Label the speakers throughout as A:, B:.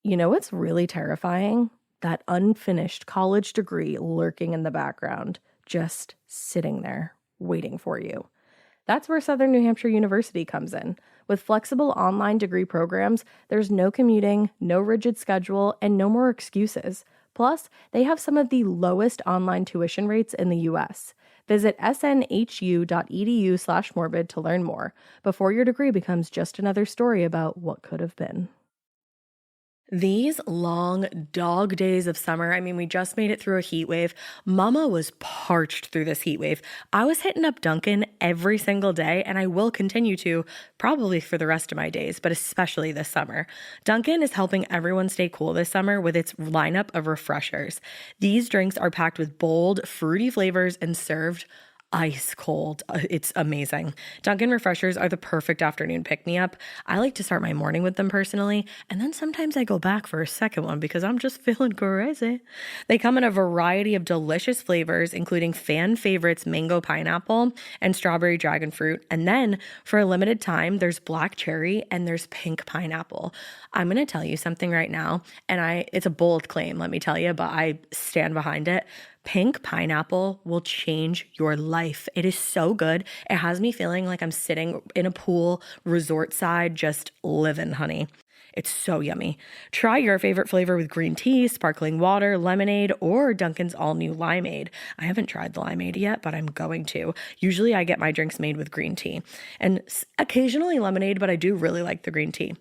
A: You know what's really terrifying? That unfinished college degree lurking in the background, just sitting there, waiting for you. That's where Southern New Hampshire University comes in. With flexible online degree programs, there's no commuting, no rigid schedule, and no more excuses. Plus, they have some of the lowest online tuition rates in the U.S. Visit snhu.edu/morbid to learn more before your degree becomes just another story about what could have been. These long dog days of summer, I mean, we just made it through a heat wave. Mama was parched through this heat wave. I was hitting up Dunkin' every single day, and I will continue to, probably for the rest of my days, but especially this summer. Dunkin' is helping everyone stay cool this summer with its lineup of refreshers. These drinks are packed with bold, fruity flavors and served ice cold. It's amazing. Dunkin' refreshers are the perfect afternoon pick-me-up. I like to start my morning with them personally, and then sometimes I go back for a second one because I'm just feeling crazy. They come in a variety of delicious flavors, including fan favorites mango pineapple and strawberry dragon fruit. And then for a limited time, there's black cherry and there's pink pineapple. I'm going to tell you something right now, and it's a bold claim, let me tell you, but I stand behind it. Pink pineapple will change your life. It is so good. It has me feeling like I'm sitting in a pool, resort side, just living, honey. It's so yummy. Try your favorite flavor with green tea, sparkling water, lemonade, or Dunkin's all-new limeade. I haven't tried the limeade yet, but I'm going to. Usually I get my drinks made with green tea and occasionally lemonade, but I do really like the green tea.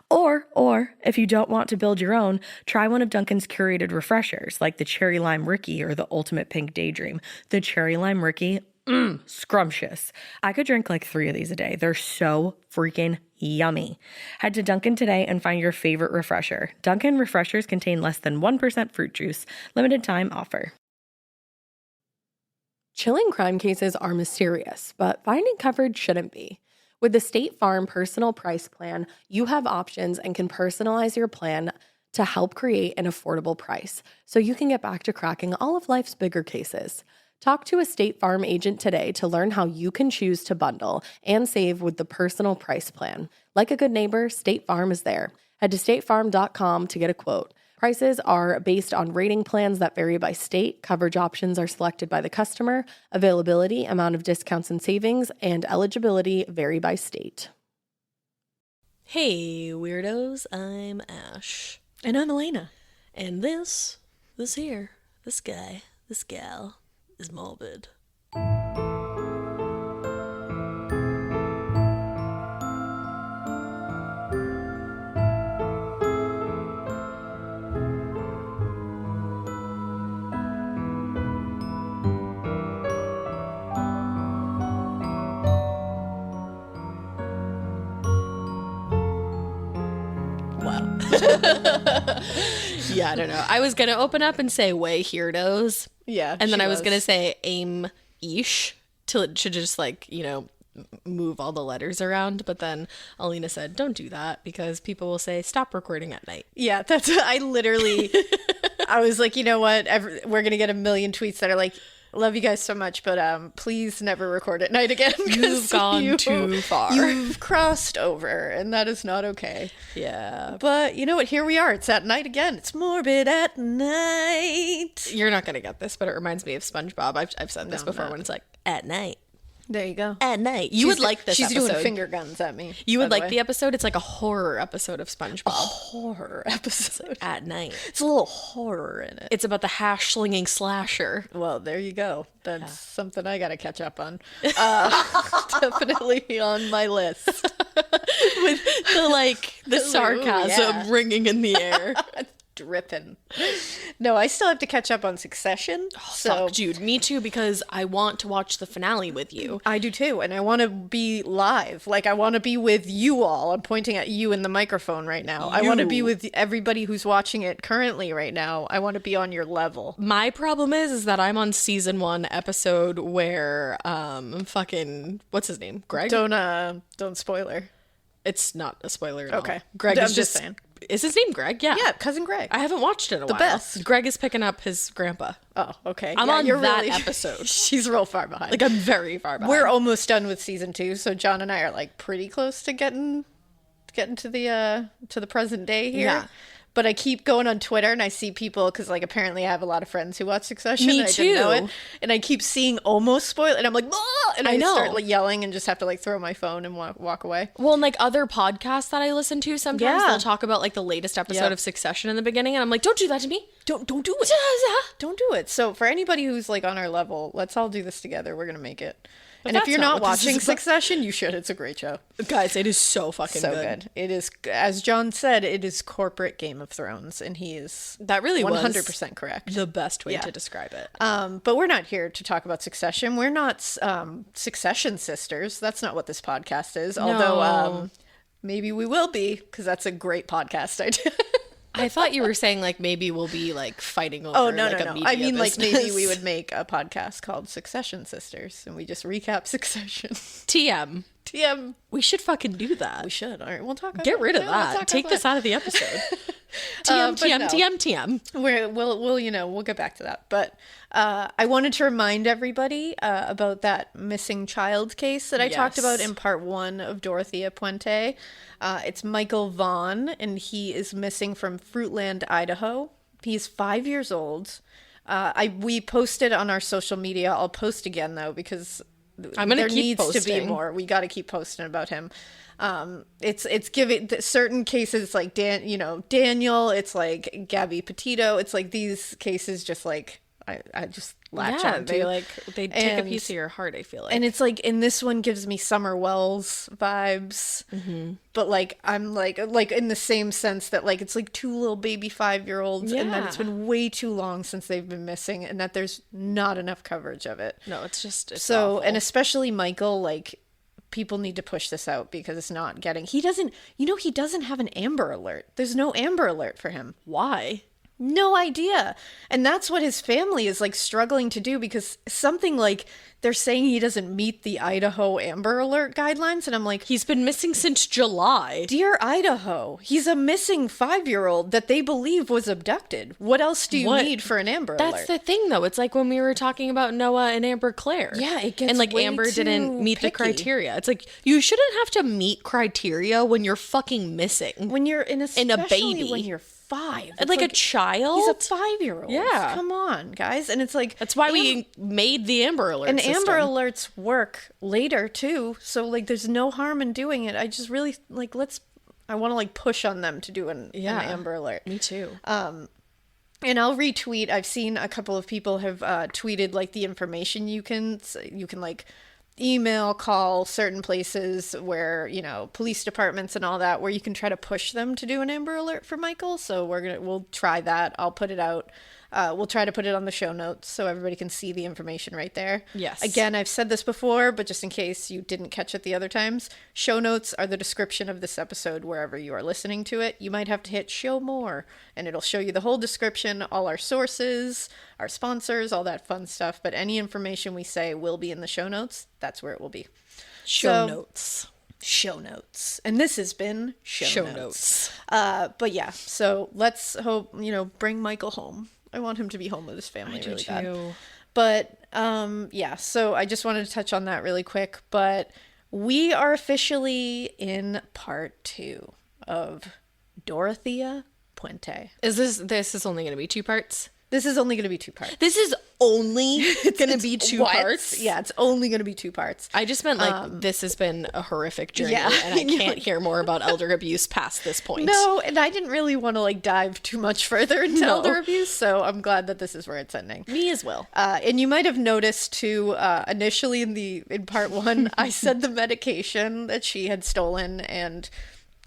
A: Or if you don't want to build your own, try one of Dunkin's curated refreshers like the Cherry Lime Ricky or the Ultimate Pink Daydream. The Cherry Lime Ricky, scrumptious. I could drink like 3 of these a day. They're so freaking yummy. Head to Dunkin' today and find your favorite refresher. Dunkin' refreshers contain less than 1% fruit juice. Limited time offer. Chilling crime cases are mysterious, but finding coverage shouldn't be. With the State Farm Personal Price Plan, you have options and can personalize your plan to help create an affordable price so you can get back to cracking all of life's bigger cases. Talk to a State Farm agent today to learn how you can choose to bundle and save with the Personal Price Plan. Like a good neighbor, State Farm is there. Head to statefarm.com to get a quote. Prices are based on rating plans that vary by state. Coverage options are selected by the customer. Availability, amount of discounts and savings, and eligibility vary by state.
B: Hey, weirdos. I'm Ash.
C: And I'm Alaina.
B: And this guy, this gal, is morbid. Wow. Yeah, I don't know. I was going to open up and say way heardos.
C: Yeah.
B: And then I was going to say aim-ish till it should just move all the letters around. But then Alaina said, don't do that because people will say, stop recording at night.
C: Yeah, I was like, you know what? We're going to get a million tweets that are like, love you guys so much, but please never record at night again.
B: You've gone too far.
C: You've crossed over, and that is not okay.
B: Yeah.
C: But you know what? Here we are. It's at night again. It's morbid at night.
B: You're not going to get this, but it reminds me of SpongeBob. I've said this before when it's like, at night.
C: There you go.
B: At night. You would like this episode.
C: She's doing finger guns at me.
B: You would like the episode? It's like a horror episode of SpongeBob.
C: A horror episode.
B: At night.
C: It's a little horror in it.
B: It's about the hash-slinging slasher.
C: Well, there you go. That's something I got to catch up on. Definitely on my list.
B: With the sarcasm ringing in the air.
C: Dripping. No, I still have to catch up on Succession.
B: Oh, fuck, Jude. Me too, because I want to watch the finale with you.
C: I do too, and I want to be live. I want to be with you all. I'm pointing at you in the microphone right now. I want to be with everybody who's watching it currently right now. I want to be on your level.
B: My problem is that I'm on season 1 episode where fucking what's his name? Greg?
C: Don't spoiler.
B: It's not a spoiler at all.
C: Okay.
B: Greg
C: I'm
B: is
C: just saying.
B: Is his name Greg? Yeah.
C: Yeah, Cousin Greg.
B: I haven't watched it in a while.
C: The best.
B: Greg is picking up his grandpa.
C: Oh, okay.
B: I'm on that episode.
C: She's real far behind.
B: I'm very far behind.
C: We're almost done with season 2, so John and I are pretty close to getting to the present day here.
B: Yeah.
C: But I keep going on Twitter and I see people, because like apparently I have a lot of friends who watch Succession.
B: Me
C: and I didn't know
B: too.
C: it. And I keep seeing almost spoiled, and I'm like, "Ah!" And I
B: know.
C: start like yelling and just have to like throw my phone and walk away.
B: Well, and like other podcasts that I listen to sometimes,
C: Yeah.
B: they'll talk about like the latest episode
C: Yep.
B: of Succession in the beginning, and I'm like, don't do that to me. Don't do it.
C: Don't do it. So for anybody who's like on our level, let's all do this together. We're gonna make it. And if
B: that's
C: you're
B: not
C: not
B: what this is
C: watching
B: about.
C: Succession, you should. It's a great show.
B: Guys, it is so fucking
C: So good. It is, as John said, it is corporate Game of Thrones, and he is
B: That really was
C: 100% correct.
B: the best way
C: Yeah.
B: to describe it.
C: But we're not here to talk about Succession. We're not Succession sisters. That's not what this podcast is. Although maybe we will be, because that's a great podcast idea.
B: I thought you were saying like maybe we'll be like fighting over
C: Oh, no,
B: like
C: no,
B: a
C: no.
B: media
C: I mean, like maybe
B: business.
C: we would make a podcast called Succession Sisters, and we just recap Succession.
B: TM.
C: TM.
B: We should fucking do that.
C: We should. All right, we'll talk.
B: Get rid of
C: yeah, we'll
B: that.
C: talk
B: Take
C: about
B: this
C: that.
B: out of the episode. TM,
C: but
B: TM,
C: no.
B: TM, TM.
C: We'll get back to that. But I wanted to remind everybody about that missing child case that I talked about
B: Yes.
C: in part 1 of Dorothea Puente. It's Michael Vaughan, and he is missing from Fruitland, Idaho. He's 5 years old. We posted on our social media. I'll post again though, because
B: I'm gonna
C: there
B: keep
C: needs to be
B: posting.
C: more. We got to keep posting about him. It's giving certain cases like Daniel. It's like Gabby Petito. It's like these cases just like I just latch
B: Yeah,
C: on to.
B: they take a
C: And-
B: piece of your heart, I feel like.
C: And it's like, in this one gives me Summer Wells vibes, but like I'm like in the same sense that like it's like 2 little baby 5-year-olds, and that it's
B: Yeah.
C: been way too long since they've been missing, and that there's not enough coverage of it.
B: no, it's
C: So,
B: awful.
C: and especially Michael, like, people need to push this out because it's not getting. He doesn't have an Amber Alert. There's no Amber Alert for him.
B: why?
C: No idea. And that's what his family is like struggling to do, because something like they're saying he doesn't meet the Idaho Amber Alert guidelines. And I'm like,
B: He's been missing since July.
C: dear Idaho, he's a missing 5-year-old that they believe was abducted. What else do you
B: What?
C: need for an Amber
B: That's
C: Alert?
B: the thing, though. It's like when we were talking about Noah and Amber Claire.
C: Yeah, it gets
B: and like
C: way
B: Amber
C: too
B: didn't meet the
C: picky.
B: criteria. It's like you shouldn't have to meet criteria when you're fucking missing.
C: when you're in
B: In a baby.
C: when you're 5.
B: And like a child.
C: He's a 5-year-old.
B: Yeah.
C: Come on, guys. And it's like,
B: That's why we made the Amber Alert
C: and
B: system.
C: Amber Alerts work later too. So like there's no harm in doing it. I just really like I want to like push on them to do an Amber Alert.
B: Me too.
C: And I'll retweet. I've seen a couple of people have tweeted like the information you can like email, call certain places where, police departments and all that, where you can try to push them to do an Amber Alert for Michael. So we'll try that. I'll put it out. We'll try to put it on the show notes so everybody can see the information right there.
B: Yes.
C: Again, I've said this before, but just in case you didn't catch it the other times, show notes are the description of this episode wherever you are listening to it. You might have to hit show more, and it'll show you the whole description, all our sources, our sponsors, all that fun stuff. But any information we say will be in the show notes. That's where it will be.
B: Show
C: So-
B: notes.
C: Show notes. And this has been show notes. But yeah, so let's hope, bring Michael home. I want him to be home with his family really bad. But yeah, so I just wanted to touch on that really quick. But we are officially in part 2 of Dorothea Puente.
B: Is this is only going to be 2 parts?
C: This is only going to be 2 parts.
B: This is only going to be 2
C: What?
B: parts?
C: Yeah, it's only going to be 2 parts.
B: I just meant like this has been a horrific journey,
C: Yeah.
B: and I can't hear more about elder abuse past this point.
C: No, and I didn't really want to like dive too much further into
B: No.
C: elder abuse, so I'm glad that this is where it's ending.
B: Me as well.
C: And you might have noticed too, initially in part 1, I said the medication that she had stolen and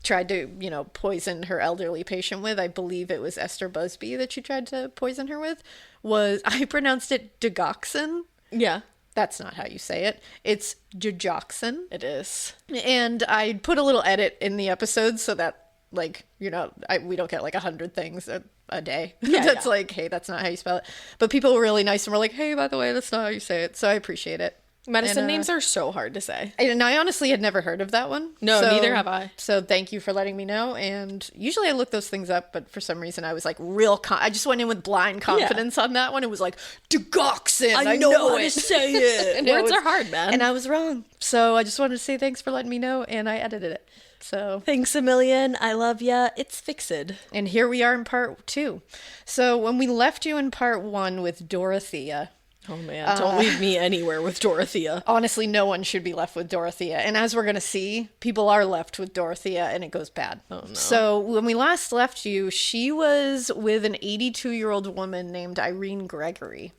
C: tried to, poison her elderly patient with. I believe it was Esther Busby that she tried to poison her with. I pronounced it digoxin.
B: Yeah,
C: That's not how you say it. It's digoxin.
B: it is.
C: And I put a little edit in the episode so that, like, we don't get like 100 things a day.
B: Yeah,
C: That's
B: yeah.
C: like, hey, that's not how you spell it. But people were really nice and were like, hey, by the way, that's not how you say it. So I appreciate it.
B: Medicine
C: And,
B: names are so hard to say.
C: And I honestly had never heard of that one.
B: No, neither have I.
C: So thank you for letting me know. And usually I look those things up, but for some reason I was like I just went in with blind confidence on that one. It was like, digoxin. I know it.
B: say it.
C: And it
B: Words
C: was-
B: are hard, man.
C: And I was wrong. So I just wanted to say thanks for letting me know, and I edited it. So
B: thanks a million. I love ya. It's fixed.
C: And here we are in part 2. So when we left you in part 1 with Dorothea.
B: Oh man, don't leave me anywhere with Dorothea.
C: Honestly, no one should be left with Dorothea. And as we're going to see, people are left with Dorothea and it goes bad.
B: Oh no.
C: So when we last left you, she was with an 82-year-old woman named Irene Gregory.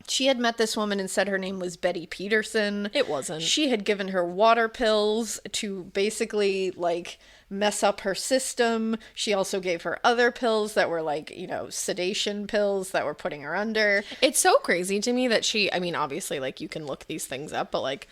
C: She had met this woman and said her name was Betty Peterson.
B: It wasn't.
C: She had given her water pills to basically, like, mess up her system. She also gave her other pills that were, like, you know, sedation pills that were putting her under.
B: It's so crazy to me that she, I mean, obviously, like, you can look these things up, but, like,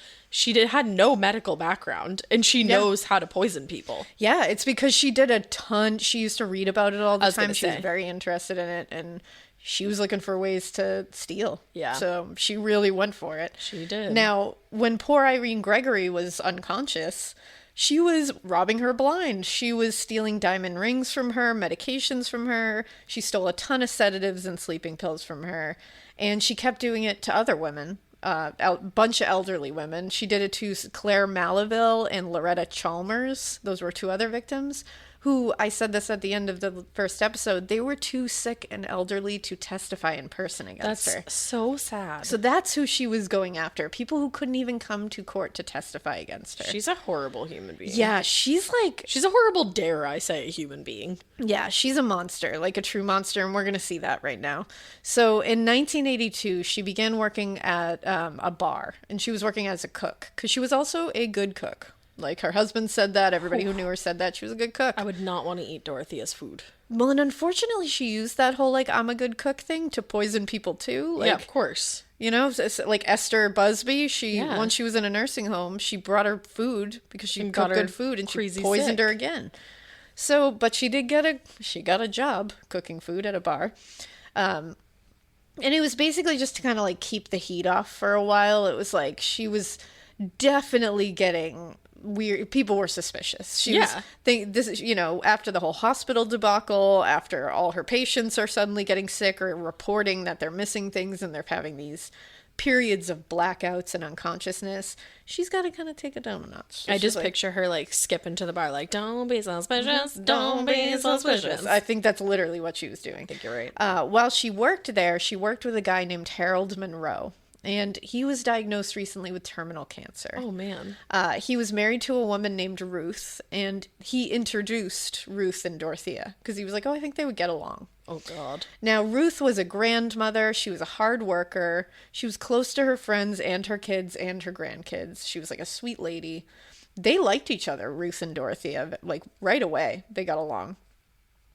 B: had no medical background, and she knows how to poison people.
C: Yeah, it's because she did a ton. She used to read about it all the time. She was
B: say.
C: very interested in it, and she was looking for ways to steal.
B: Yeah.
C: So she really went for it.
B: She did.
C: Now, when poor Irene Gregory was unconscious, she was robbing her blind. She was stealing diamond rings from her, medications from her. She stole a ton of sedatives and sleeping pills from her. And she kept doing it to other women, a bunch of elderly women. She did it to Claire Malaville and Loretta Chalmers. Those were 2 other victims, who, I said this at the end of the first episode, they were too sick and elderly to testify in person against her.
B: That's so sad.
C: So that's who she was going after. People who couldn't even come to court to testify against her.
B: She's a horrible human being.
C: Yeah, she's
B: a horrible, dare I say, human being.
C: Yeah, she's a monster, like a true monster, and we're going to see that right now. So in 1982, she began working at a bar, and she was working as a cook, because she was also a good cook. Like, her husband said that. Everybody who knew her said that. She was a good cook.
B: I would not want to eat Dorothea's food.
C: Well, and unfortunately, she used that whole, like, I'm a good cook thing to poison people, too. Like,
B: yeah, of course.
C: You know, like Esther Busby, once she was in a nursing home, she brought her food because she cooked good food, and she poisoned her again. So, but she did get a job cooking food at a bar. And it was basically just to kind of, like, keep the heat off for a while. It was like she was definitely getting weird. People were suspicious. She was after the whole hospital debacle, after all her patients are suddenly getting sick or reporting that they're missing things and they're having these periods of blackouts and unconsciousness, she's got to kind of take it down a notch. So
B: I just picture her, like, skipping to the bar, like, don't be suspicious, don't be suspicious.
C: I think that's literally what she was doing.
B: I think you're right.
C: While she worked there, she worked with a guy named Harold Monroe. And he was diagnosed recently with terminal cancer.
B: Oh, man.
C: He was married to a woman named Ruth, and he introduced Ruth and Dorothea because he was like, oh, I think they would get along.
B: Oh, God.
C: Now, Ruth was a grandmother. She was a hard worker. She was close to her friends and her kids and her grandkids. She was like a sweet lady. They liked each other, Ruth and Dorothea. Like, right away, they got along.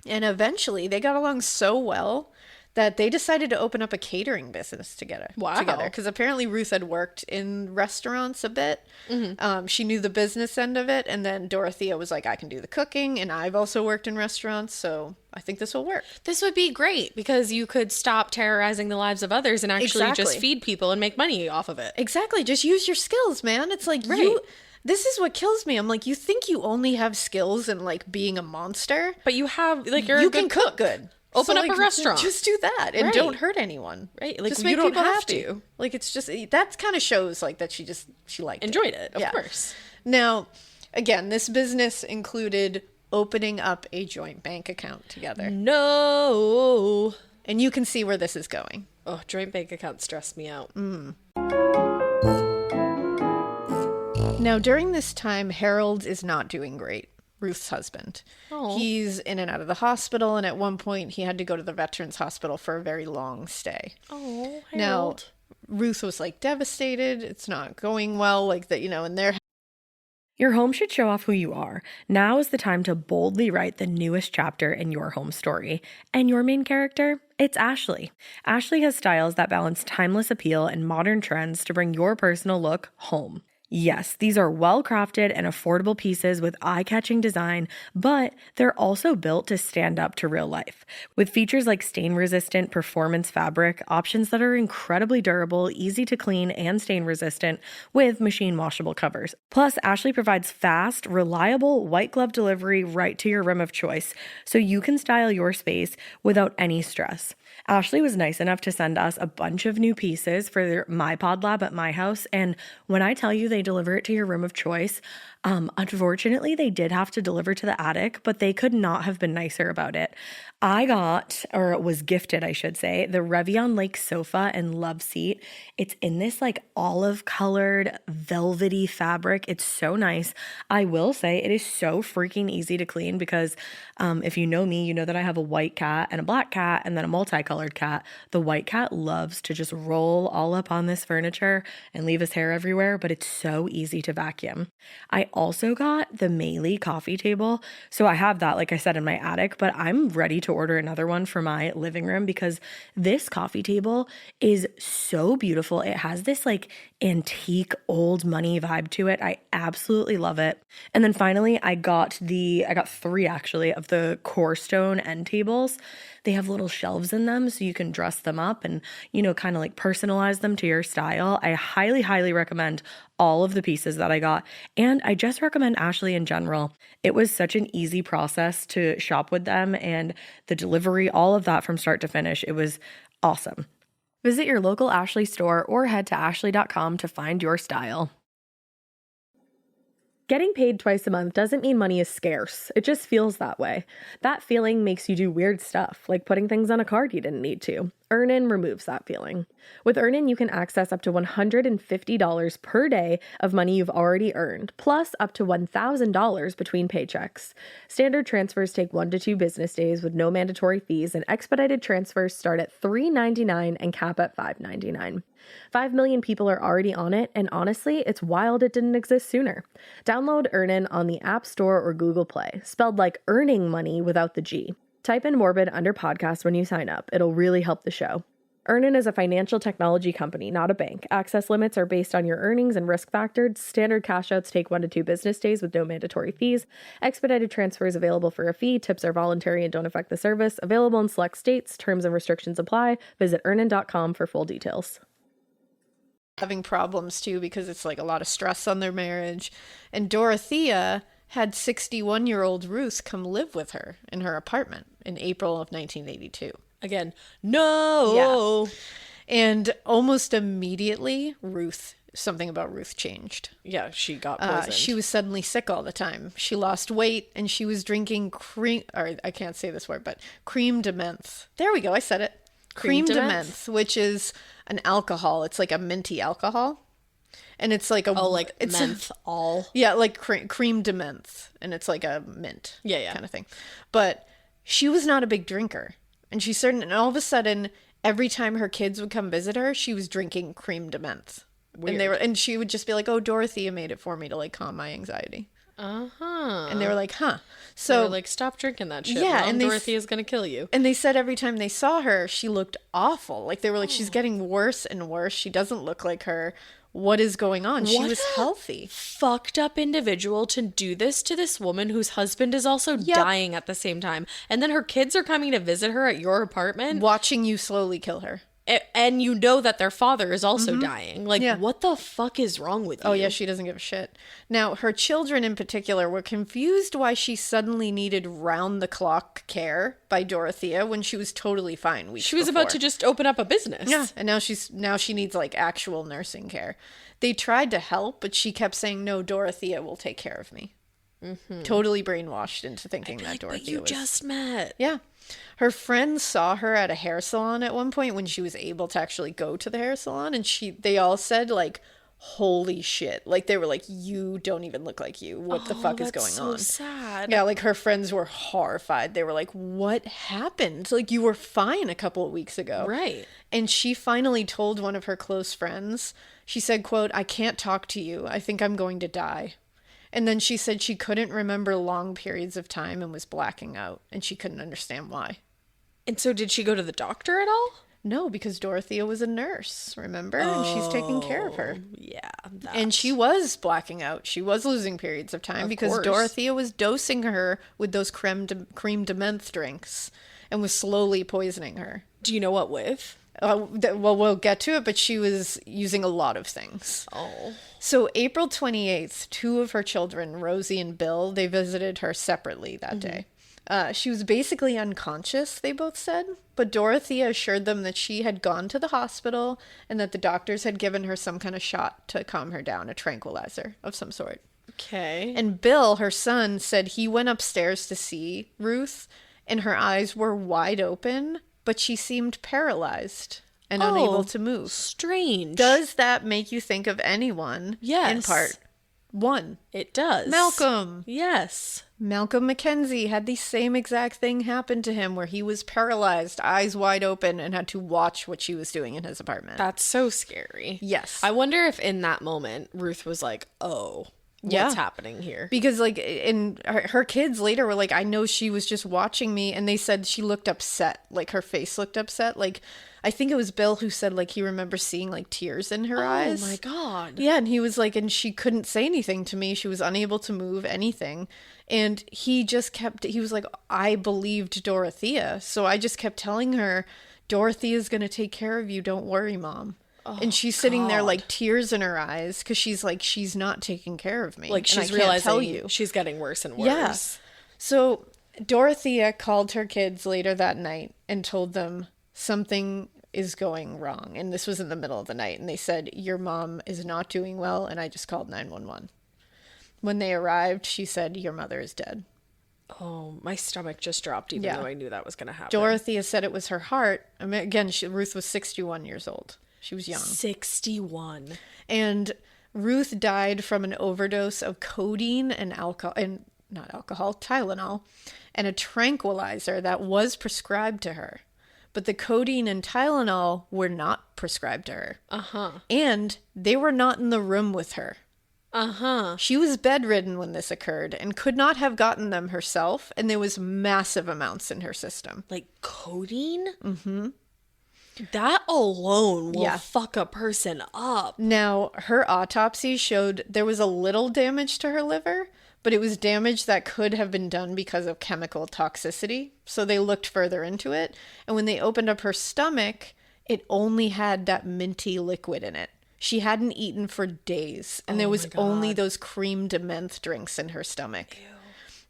C: And eventually, they got along so well that they decided to open up a catering business together.
B: Wow.
C: Because apparently Ruth had worked in restaurants a bit. Mm-hmm. She knew the business end of it. And then Dorothea was like, I can do the cooking. And I've also worked in restaurants. So I think this will work.
B: This would be great because you could stop terrorizing the lives of others and actually just feed people and make money off of it.
C: Exactly. Just use your skills, man. It's like this is what kills me. I'm like, you think you only have skills in, like, being a monster?
B: But you have, like, you
C: can cook good.
B: Open up a restaurant.
C: Just do that and don't hurt anyone.
B: Right. Like,
C: just
B: you
C: make
B: don't
C: people
B: have
C: happy.
B: to.
C: Like, it's just, that kind of shows, like, that she liked
B: enjoyed it. Of course.
C: Now, again, this business included opening up a joint bank account together.
B: No.
C: And you can see where this is going.
B: Oh, joint bank account stressed me out.
C: Now, during this time, Harold is not doing great. Ruth's husband.
B: Oh.
C: He's in and out of the hospital, and at one point he had to go to the Veterans Hospital for a very long stay.
B: Oh, Harold.
C: Now, Ruth was, like, devastated. It's not going well, like, that, you know, and they're...
A: Your home should show off who you are. Now is the time to boldly write the newest chapter in your home story. And your main character? It's Ashley. Ashley has styles that balance timeless appeal and modern trends to bring your personal look home. Yes, these are well-crafted and affordable pieces with eye-catching design, but they're also built to stand up to real life. With features like stain-resistant performance fabric, options that are incredibly durable, easy to clean, and stain-resistant with machine-washable covers. Plus, Ashley provides fast, reliable, white-glove delivery right to your room of choice, so you can style your space without any stress. Ashley was nice enough to send us a bunch of new pieces for My Pod Lab at my house, and when I tell you they they deliver it to your room of choice. Unfortunately, they did have to deliver to the attic, but they could not have been nicer about it. I got, or was gifted, I should say, the Revion Lake sofa and love seat. It's in this like olive colored velvety fabric. It's so nice. I will say it is so freaking easy to clean because if you know me, you know that I have a white cat and a black cat and then a multicolored cat. The white cat loves to just roll all up on this furniture and leave his hair everywhere, but it's so easy to vacuum. I also got the Meili coffee table. So I have that, like I said, in my attic, but I'm ready to order another one for my living room because this coffee table is so beautiful. It has this like antique old money vibe to it. I absolutely love it. And then finally, I got 3 actually of the core stone end tables. They have little shelves in them so you can dress them up and, you know, kind of like personalize them to your style. I highly, highly recommend all of the pieces that I got. And I just recommend Ashley in general. It was such an easy process to shop with them and the delivery, all of that from start to finish. It was awesome. Visit your local Ashley store or head to ashley.com to find your style. Getting paid twice a month doesn't mean money is scarce. It just feels that way. That feeling makes you do weird stuff, like putting things on a card you didn't need to. Earnin removes that feeling. With Earnin, you can access up to $150 per day of money you've already earned, plus up to $1,000 between paychecks. Standard transfers take 1 to 2 business days with no mandatory fees, and expedited transfers start at $3.99 and cap at $5.99. 5 million people are already on it, and honestly, it's wild it didn't exist sooner. Download Earnin on the App Store or Google Play, spelled like earning money without the G. Type in Morbid under podcast when you sign up. It'll really help the show. Earnin is a financial technology company, not a bank. Access limits are based on your earnings and risk factors. Standard cash outs take 1 to 2 business days with no mandatory fees. Expedited transfers available for a fee. Tips are voluntary and don't affect the service. Available in select states. Terms and restrictions apply. Visit earnin.com for full details.
C: Having problems too because it's like a lot of stress on their marriage. And Dorothea had 61-year-old Ruth come live with her in her apartment in April of 1982.
B: Again, no.
C: Yeah. And almost immediately, something about Ruth changed.
B: Yeah, she got poisoned.
C: She was suddenly sick all the time. She lost weight and she was drinking creme de menthe. There we go, I said it. Creme de menthe, which is an alcohol. It's like a minty alcohol. And it's like
B: it's menthol.
C: Yeah, like creme de menthe, and it's like a mint, kind of thing. But she was not a big drinker, and and all of a sudden, every time her kids would come visit her, she was drinking creme de menthe. Weird. And she would just be like, "Oh, Dorothea made it for me to like calm my anxiety." And they were like, "Huh." So
B: they were like, "Stop drinking that shit.
C: Yeah,
B: Mom,
C: and
B: Dorothea's gonna kill you."
C: And they said every time they saw her, she looked awful. Like they were like, "She's getting worse and worse. She doesn't look like her. What is going on?" She was healthy.
B: Fucked up individual to do this to this woman whose husband is also dying at the same time. And then her kids are coming to visit her at your apartment.
C: Watching you slowly kill her.
B: And you know that their father is also dying. Like, what the fuck is wrong with you?
C: Oh, yeah, she doesn't give a shit. Now, her children in particular were confused why she suddenly needed round-the-clock care by Dorothea when she was totally fine weeks
B: She was
C: before.
B: about to just open up a business.
C: Yeah, and now she needs, like, actual nursing care. They tried to help, but she kept saying, "No, Dorothea will take care of me." Mm-hmm. Totally brainwashed into thinking that Dorothea was...
B: But you just met.
C: Yeah. Her friends saw her at a hair salon at one point when she was able to actually go to the hair salon, and they all said, like, "Holy shit." Like, they were like, "You don't even look like you. What the fuck is going on?"
B: That's so sad.
C: Yeah, like, her friends were horrified. They were like, "What happened? Like, you were fine a couple of weeks ago."
B: Right.
C: And she finally told one of her close friends, she said, quote, "I can't talk to you. I think I'm going to die." And then she said she couldn't remember long periods of time and was blacking out, and she couldn't understand why.
B: And so did she go to the doctor at all?
C: No, because Dorothea was a nurse, remember? And she's taking care of her.
B: Yeah.
C: And she was blacking out. She was losing periods of time because Dorothea was dosing her with those creme de menthe drinks and was slowly poisoning her.
B: Do you know what with?
C: Well, we'll get to it, but she was using a lot of things.
B: Oh.
C: So April 28th, 2 of her children, Rosie and Bill, they visited her separately that day. She was basically unconscious, they both said, but Dorothea assured them that she had gone to the hospital and that the doctors had given her some kind of shot to calm her down, a tranquilizer of some sort.
B: Okay.
C: And Bill, her son, said he went upstairs to see Ruth, and her eyes were wide open, but she seemed paralyzed and unable to move.
B: Strange.
C: Does that make you think of anyone?
B: Yes.
C: In part 1.
B: It does.
C: Malcolm.
B: Yes.
C: Malcolm Mackenzie had the same exact thing happen to him, where he was paralyzed, eyes wide open, and had to watch what she was doing in his apartment.
B: That's so scary.
C: Yes.
B: I wonder if in that moment Ruth was like, oh, what's happening here?
C: Because, like, in her kids later were like, I know she was just watching me, and they said she looked upset. Like, her face looked upset. Like, I think it was Bill who said, like, he remembers seeing, like, tears in her eyes.
B: Oh, my God.
C: Yeah, and he was like, and she couldn't say anything to me. She was unable to move anything. And he just kept, he was like, I believed Dorothea. So I just kept telling her, Dorothea's going to take care of you. Don't worry, Mom. Oh, and she's sitting there, like, tears in her eyes, because she's like, she's not taking care of me.
B: Like, she's realizing she's getting worse and worse.
C: Yeah. So Dorothea called her kids later that night and told them something is going wrong. And this was in the middle of the night. And they said, your mom is not doing well. And I just called 911. When they arrived, she said, your mother is dead.
B: Oh, my stomach just dropped, even though I knew that was going to happen.
C: Dorothea said it was her heart. I mean, again, Ruth was 61 years old. She was young.
B: 61.
C: And Ruth died from an overdose of codeine and Tylenol, and a tranquilizer that was prescribed to her. But the codeine and Tylenol were not prescribed to her.
B: Uh-huh.
C: And they were not in the room with her.
B: Uh-huh.
C: She was bedridden when this occurred and could not have gotten them herself, and there was massive amounts in her system.
B: Like codeine? Mm-hmm. That alone will fuck a person up.
C: Now, her autopsy showed there was a little damage to her liver, but it was damage that could have been done because of chemical toxicity. So they looked further into it. And when they opened up her stomach, it only had that minty liquid in it. She hadn't eaten for days, and there was only those cream de menthe drinks in her stomach. Ew.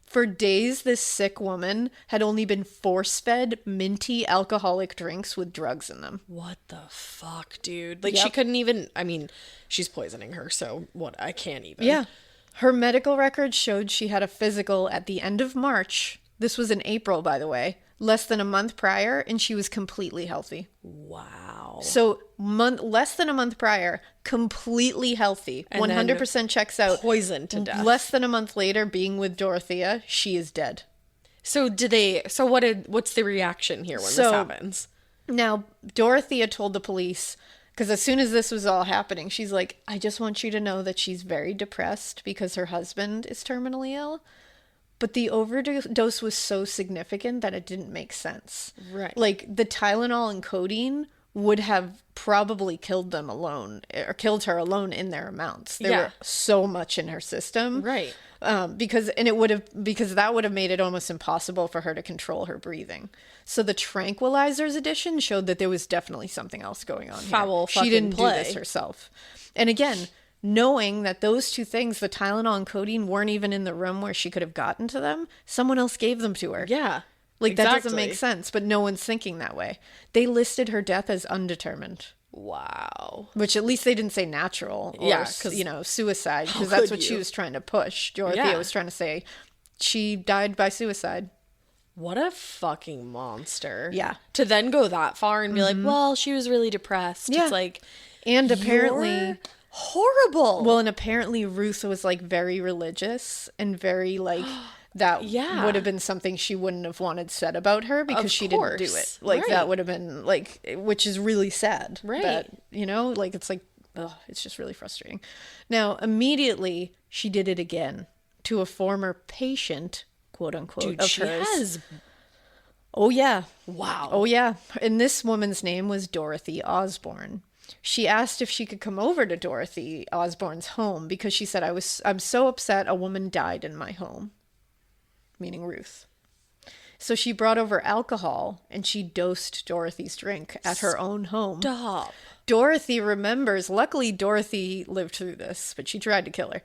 C: For days, this sick woman had only been force-fed minty alcoholic drinks with drugs in them.
B: What the fuck, dude? Like, she couldn't even, I mean, she's poisoning her, so what, I can't even.
C: Yeah. Her medical records showed she had a physical at the end of March. This was in April, by the way. Less than a month prior, and she was completely healthy.
B: Wow.
C: So less than a month prior, completely healthy, and 100% checks out.
B: Poisoned to death.
C: Less than a month later, being with Dorothea, she is dead.
B: So what's the reaction here when this happens?
C: Now, Dorothea told the police, because as soon as this was all happening, she's like, I just want you to know that she's very depressed because her husband is terminally ill. But the overdose was so significant that it didn't make sense.
B: Right.
C: Like, the Tylenol and codeine would have probably killed them alone, or killed her alone in their amounts. There were so much in her system.
B: Right.
C: Because that would have made it almost impossible for her to control her breathing. So the tranquilizers addition showed that there was definitely something else going on here. She didn't do this herself. And again, knowing that those two things, the Tylenol and codeine, weren't even in the room where she could have gotten to them, someone else gave them to her.
B: Yeah.
C: Like, that doesn't make sense, but no one's thinking that way. They listed her death as undetermined.
B: Wow.
C: Which at least they didn't say natural or, suicide, because that's what she was trying to push. Dorothea was trying to say she died by suicide.
B: What a fucking monster.
C: Yeah.
B: To then go that far and be like, well, she was really depressed. Yeah. It's like,
C: and apparently
B: horrible.
C: Well, and apparently Ruth was, like, very religious and very, like, that would have been something she wouldn't have wanted said about her, because she didn't do it. Like, that would have been, like, which is really sad.
B: Right.
C: That, like, it's like, it's just really frustrating. Now, immediately, she did it again to a former patient, quote unquote, of hers. Oh, yeah.
B: Wow.
C: Oh, yeah. And this woman's name was Dorothy Osborne. She asked if she could come over to Dorothy Osborne's home, because she said, I'm so upset a woman died in my home. Meaning Ruth. So she brought over alcohol, and she dosed Dorothy's drink at her own home.
B: Stop.
C: Dorothy remembers, luckily Dorothy lived through this, but she tried to kill her.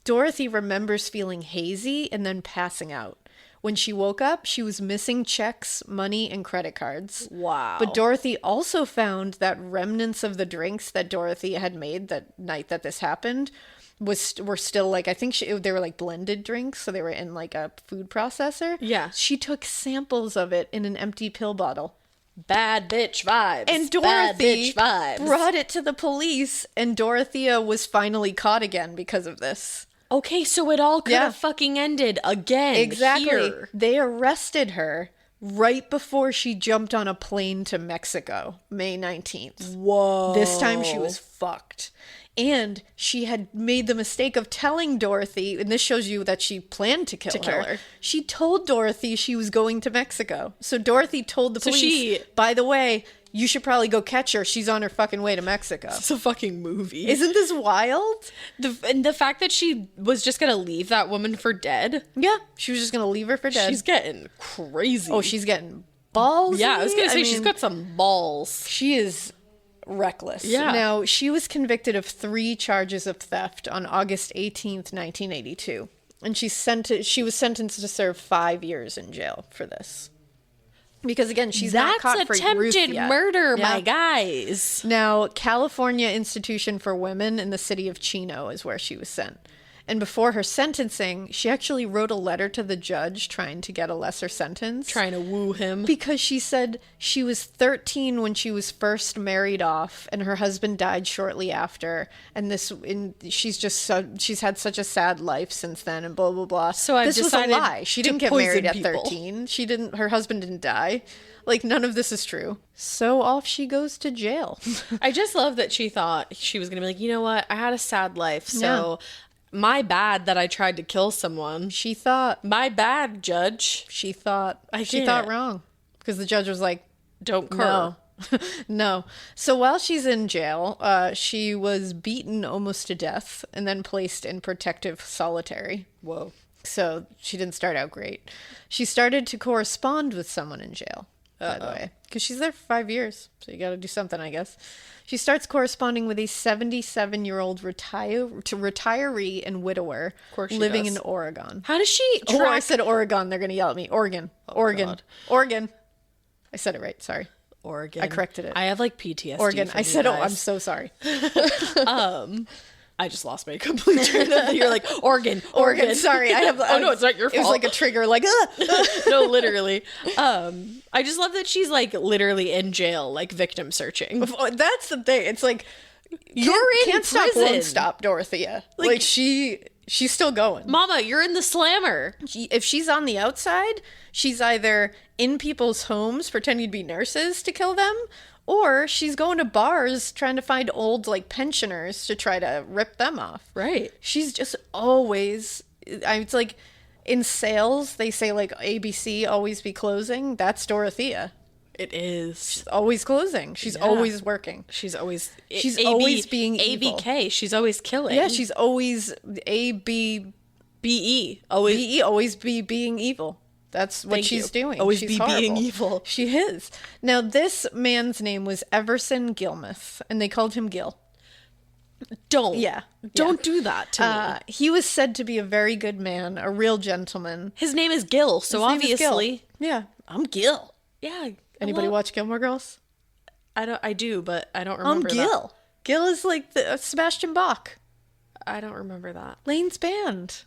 C: Dorothy remembers feeling hazy and then passing out. When she woke up, she was missing checks, money, and credit cards.
B: Wow.
C: But Dorothy also found that remnants of the drinks that Dorothy had made that night that this happened were still like, I think they were like blended drinks, so they were in like a food processor.
B: Yeah.
C: She took samples of it in an empty pill bottle.
B: Bad bitch vibes.
C: And Dorothy brought it to the police, and Dorothea was finally caught again because of this.
B: Okay, so it all could have fucking ended again.
C: Exactly.
B: Here.
C: They arrested her right before she jumped on a plane to Mexico, May 19th.
B: Whoa.
C: This time she was fucked. And she had made the mistake of telling Dorothy, and this shows you that she planned to kill her. She told Dorothy she was going to Mexico. So Dorothy told the police, by the way, you should probably go catch her. She's on her fucking way to Mexico.
B: It's a fucking movie.
C: Isn't this wild?
B: And the fact that she was just going to leave that woman for dead.
C: Yeah, she was just going to leave her for dead.
B: She's getting crazy.
C: Oh, she's getting balls.
B: Yeah, I was going to say, she's got some balls.
C: She is reckless.
B: Yeah.
C: Now, she was convicted of 3 charges of theft on August 18th, 1982. And she was sentenced to serve 5 years in jail for this. Because again, she's not caught for
B: attempted murder, my guys.
C: Now, California Institution for Women in the city of Chino is where she was sent. And before her sentencing, she actually wrote a letter to the judge trying to get a lesser sentence.
B: Trying to woo him.
C: Because she said she was 13 when she was first married off, and her husband died shortly after. And she's had such a sad life since then, and blah, blah, blah.
B: So
C: this was a lie. She didn't get married at 13. Her husband didn't die. Like, none of this is true. So off she goes to jail.
B: I just love that she thought she was going to be like, you know what? I had a sad life, so... Yeah. My bad that I tried to kill someone.
C: She thought.
B: My bad, judge.
C: She thought wrong. Because the judge was like,
B: don't cur.
C: No. So while she's in jail, she was beaten almost to death and then placed in protective solitary.
B: Whoa.
C: So she didn't start out great. She started to correspond with someone in jail, by the way. Because she's there for 5 years. So you got to do something, I guess. She starts corresponding with a 77-year-old retiree and widower living in Oregon.
B: How does she
C: track... Oh, I said Oregon. They're going to yell at me. Oregon.
B: God.
C: Oregon. I said it right. Sorry.
B: Oregon.
C: I corrected it.
B: I have like PTSD.
C: Oregon. I said, I'm so sorry.
B: I just lost my complete train of thought. You're like, Oregon.
C: Sorry.
B: No, it's not your fault.
C: It was like a trigger, like,
B: No, literally. I just love that she's like literally in jail, like victim searching.
C: That's the thing. It's like,
B: can't
C: stop, won't stop, Dorothea. Like she's still going.
B: Mama, you're in the slammer.
C: If she's on the outside, she's either in people's homes pretending to be nurses to kill them, or she's going to bars trying to find old, like, pensioners to try to rip them off.
B: Right.
C: She's just always... It's like, in sales, they say, like, ABC, always be closing. That's Dorothea.
B: It is.
C: She's always closing. She's always working.
B: She's always
C: being evil.
B: ABK. She's always killing.
C: Yeah, she's always
B: ABBE.
C: Always be being evil. That's what she's doing.
B: Always
C: she's
B: be
C: horrible.
B: being evil.
C: She is. Now, this man's name was Everson Gilmuth, and they called him Gil.
B: Don't do that to me.
C: He was said to be a very good man, a real gentleman.
B: His name is Gil, so obviously.
C: Yeah, I'm Gil.
B: Yeah.
C: Anybody watch Gilmore Girls?
B: I do, but I don't remember
C: I'm Gil.
B: that.
C: Gil is like the Sebastian Bach.
B: I don't remember that.
C: Lane's band.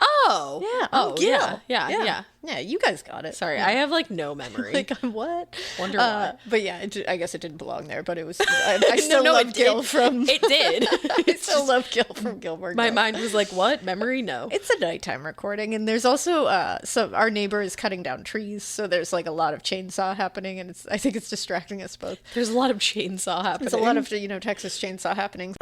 B: Oh.
C: Yeah. I'm Gil.
B: Yeah.
C: Yeah, you guys got it.
B: Sorry,
C: yeah.
B: I have like no memory.
C: Like, what?
B: Wonder why.
C: But yeah, I guess it didn't belong there, but it was... I still love Gil from...
B: It did.
C: I still love Gil from Gilmore Girls.
B: My mind was like, what? Memory? No.
C: It's a nighttime recording, and there's also... so our neighbor is cutting down trees, so there's like a lot of chainsaw happening, and I think it's distracting us both.
B: There's a lot of chainsaw happening.
C: There's a lot of, Texas chainsaw happening.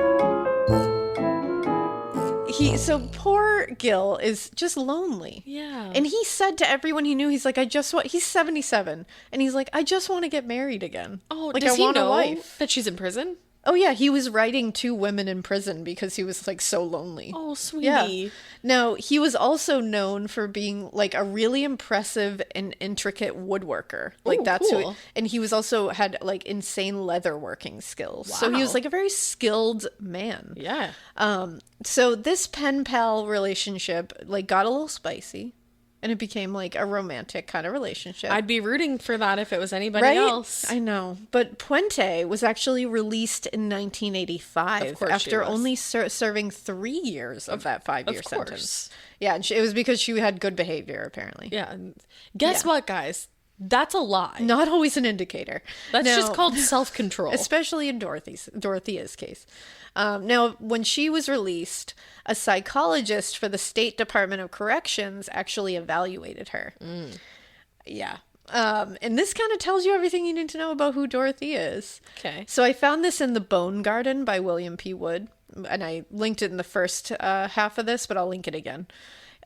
C: So poor Gil is just lonely.
B: Yeah.
C: And he said to everyone he knew, he's like, he's 77. And he's like, I just want to get married again.
B: Oh,
C: like,
B: does he know that she's in prison?
C: Oh, yeah. He was writing to women in prison because he was like so lonely.
B: Oh, sweetie.
C: Yeah. Now, he was also known for being like a really impressive and intricate woodworker. Like, that's
B: cool.
C: And he was also had like insane leather working skills.
B: Wow.
C: So he was like a very skilled man.
B: Yeah.
C: So this pen pal relationship like got a little spicy. And it became like a romantic kind of relationship.
B: I'd be rooting for that if it was anybody else.
C: I know. But Puente was actually released in 1985 after only serving 3 years of that 5-year sentence. Yeah, and it was because she had good behavior, apparently.
B: Yeah. Guess what, guys? That's a lie.
C: Not always an indicator.
B: That's just called self-control.
C: Especially in Dorothea's case. Now, when she was released, a psychologist for the State Department of Corrections actually evaluated her. Yeah. And this kind of tells you everything you need to know about who Dorothea is.
B: Okay.
C: So I found this in The Bone Garden by William P. Wood, and I linked it in the first half of this, but I'll link it again.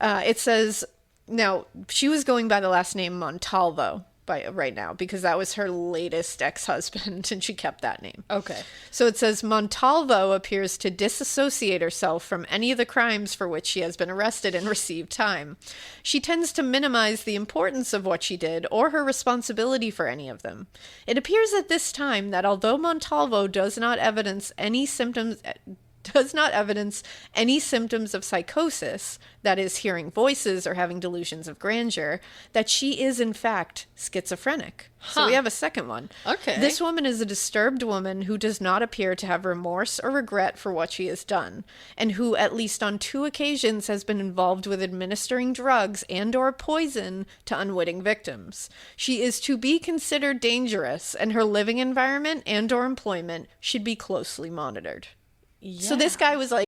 C: It says, now, she was going by the last name Montalvo right now because that was her latest ex-husband, and she kept that name.
B: Okay.
C: So it says, Montalvo appears to disassociate herself from any of the crimes for which she has been arrested and received time. She tends to minimize the importance of what she did or her responsibility for any of them. It appears at this time that although Montalvo does not evidence any symptoms of psychosis, that is, hearing voices or having delusions of grandeur, that she is, in fact, schizophrenic. So we have a second one.
B: Okay.
C: This woman is a disturbed woman who does not appear to have remorse or regret for what she has done, and who, at least on 2 occasions, has been involved with administering drugs and or poison to unwitting victims. She is to be considered dangerous, and her living environment and or employment should be closely monitored. Yeah. So this guy was like,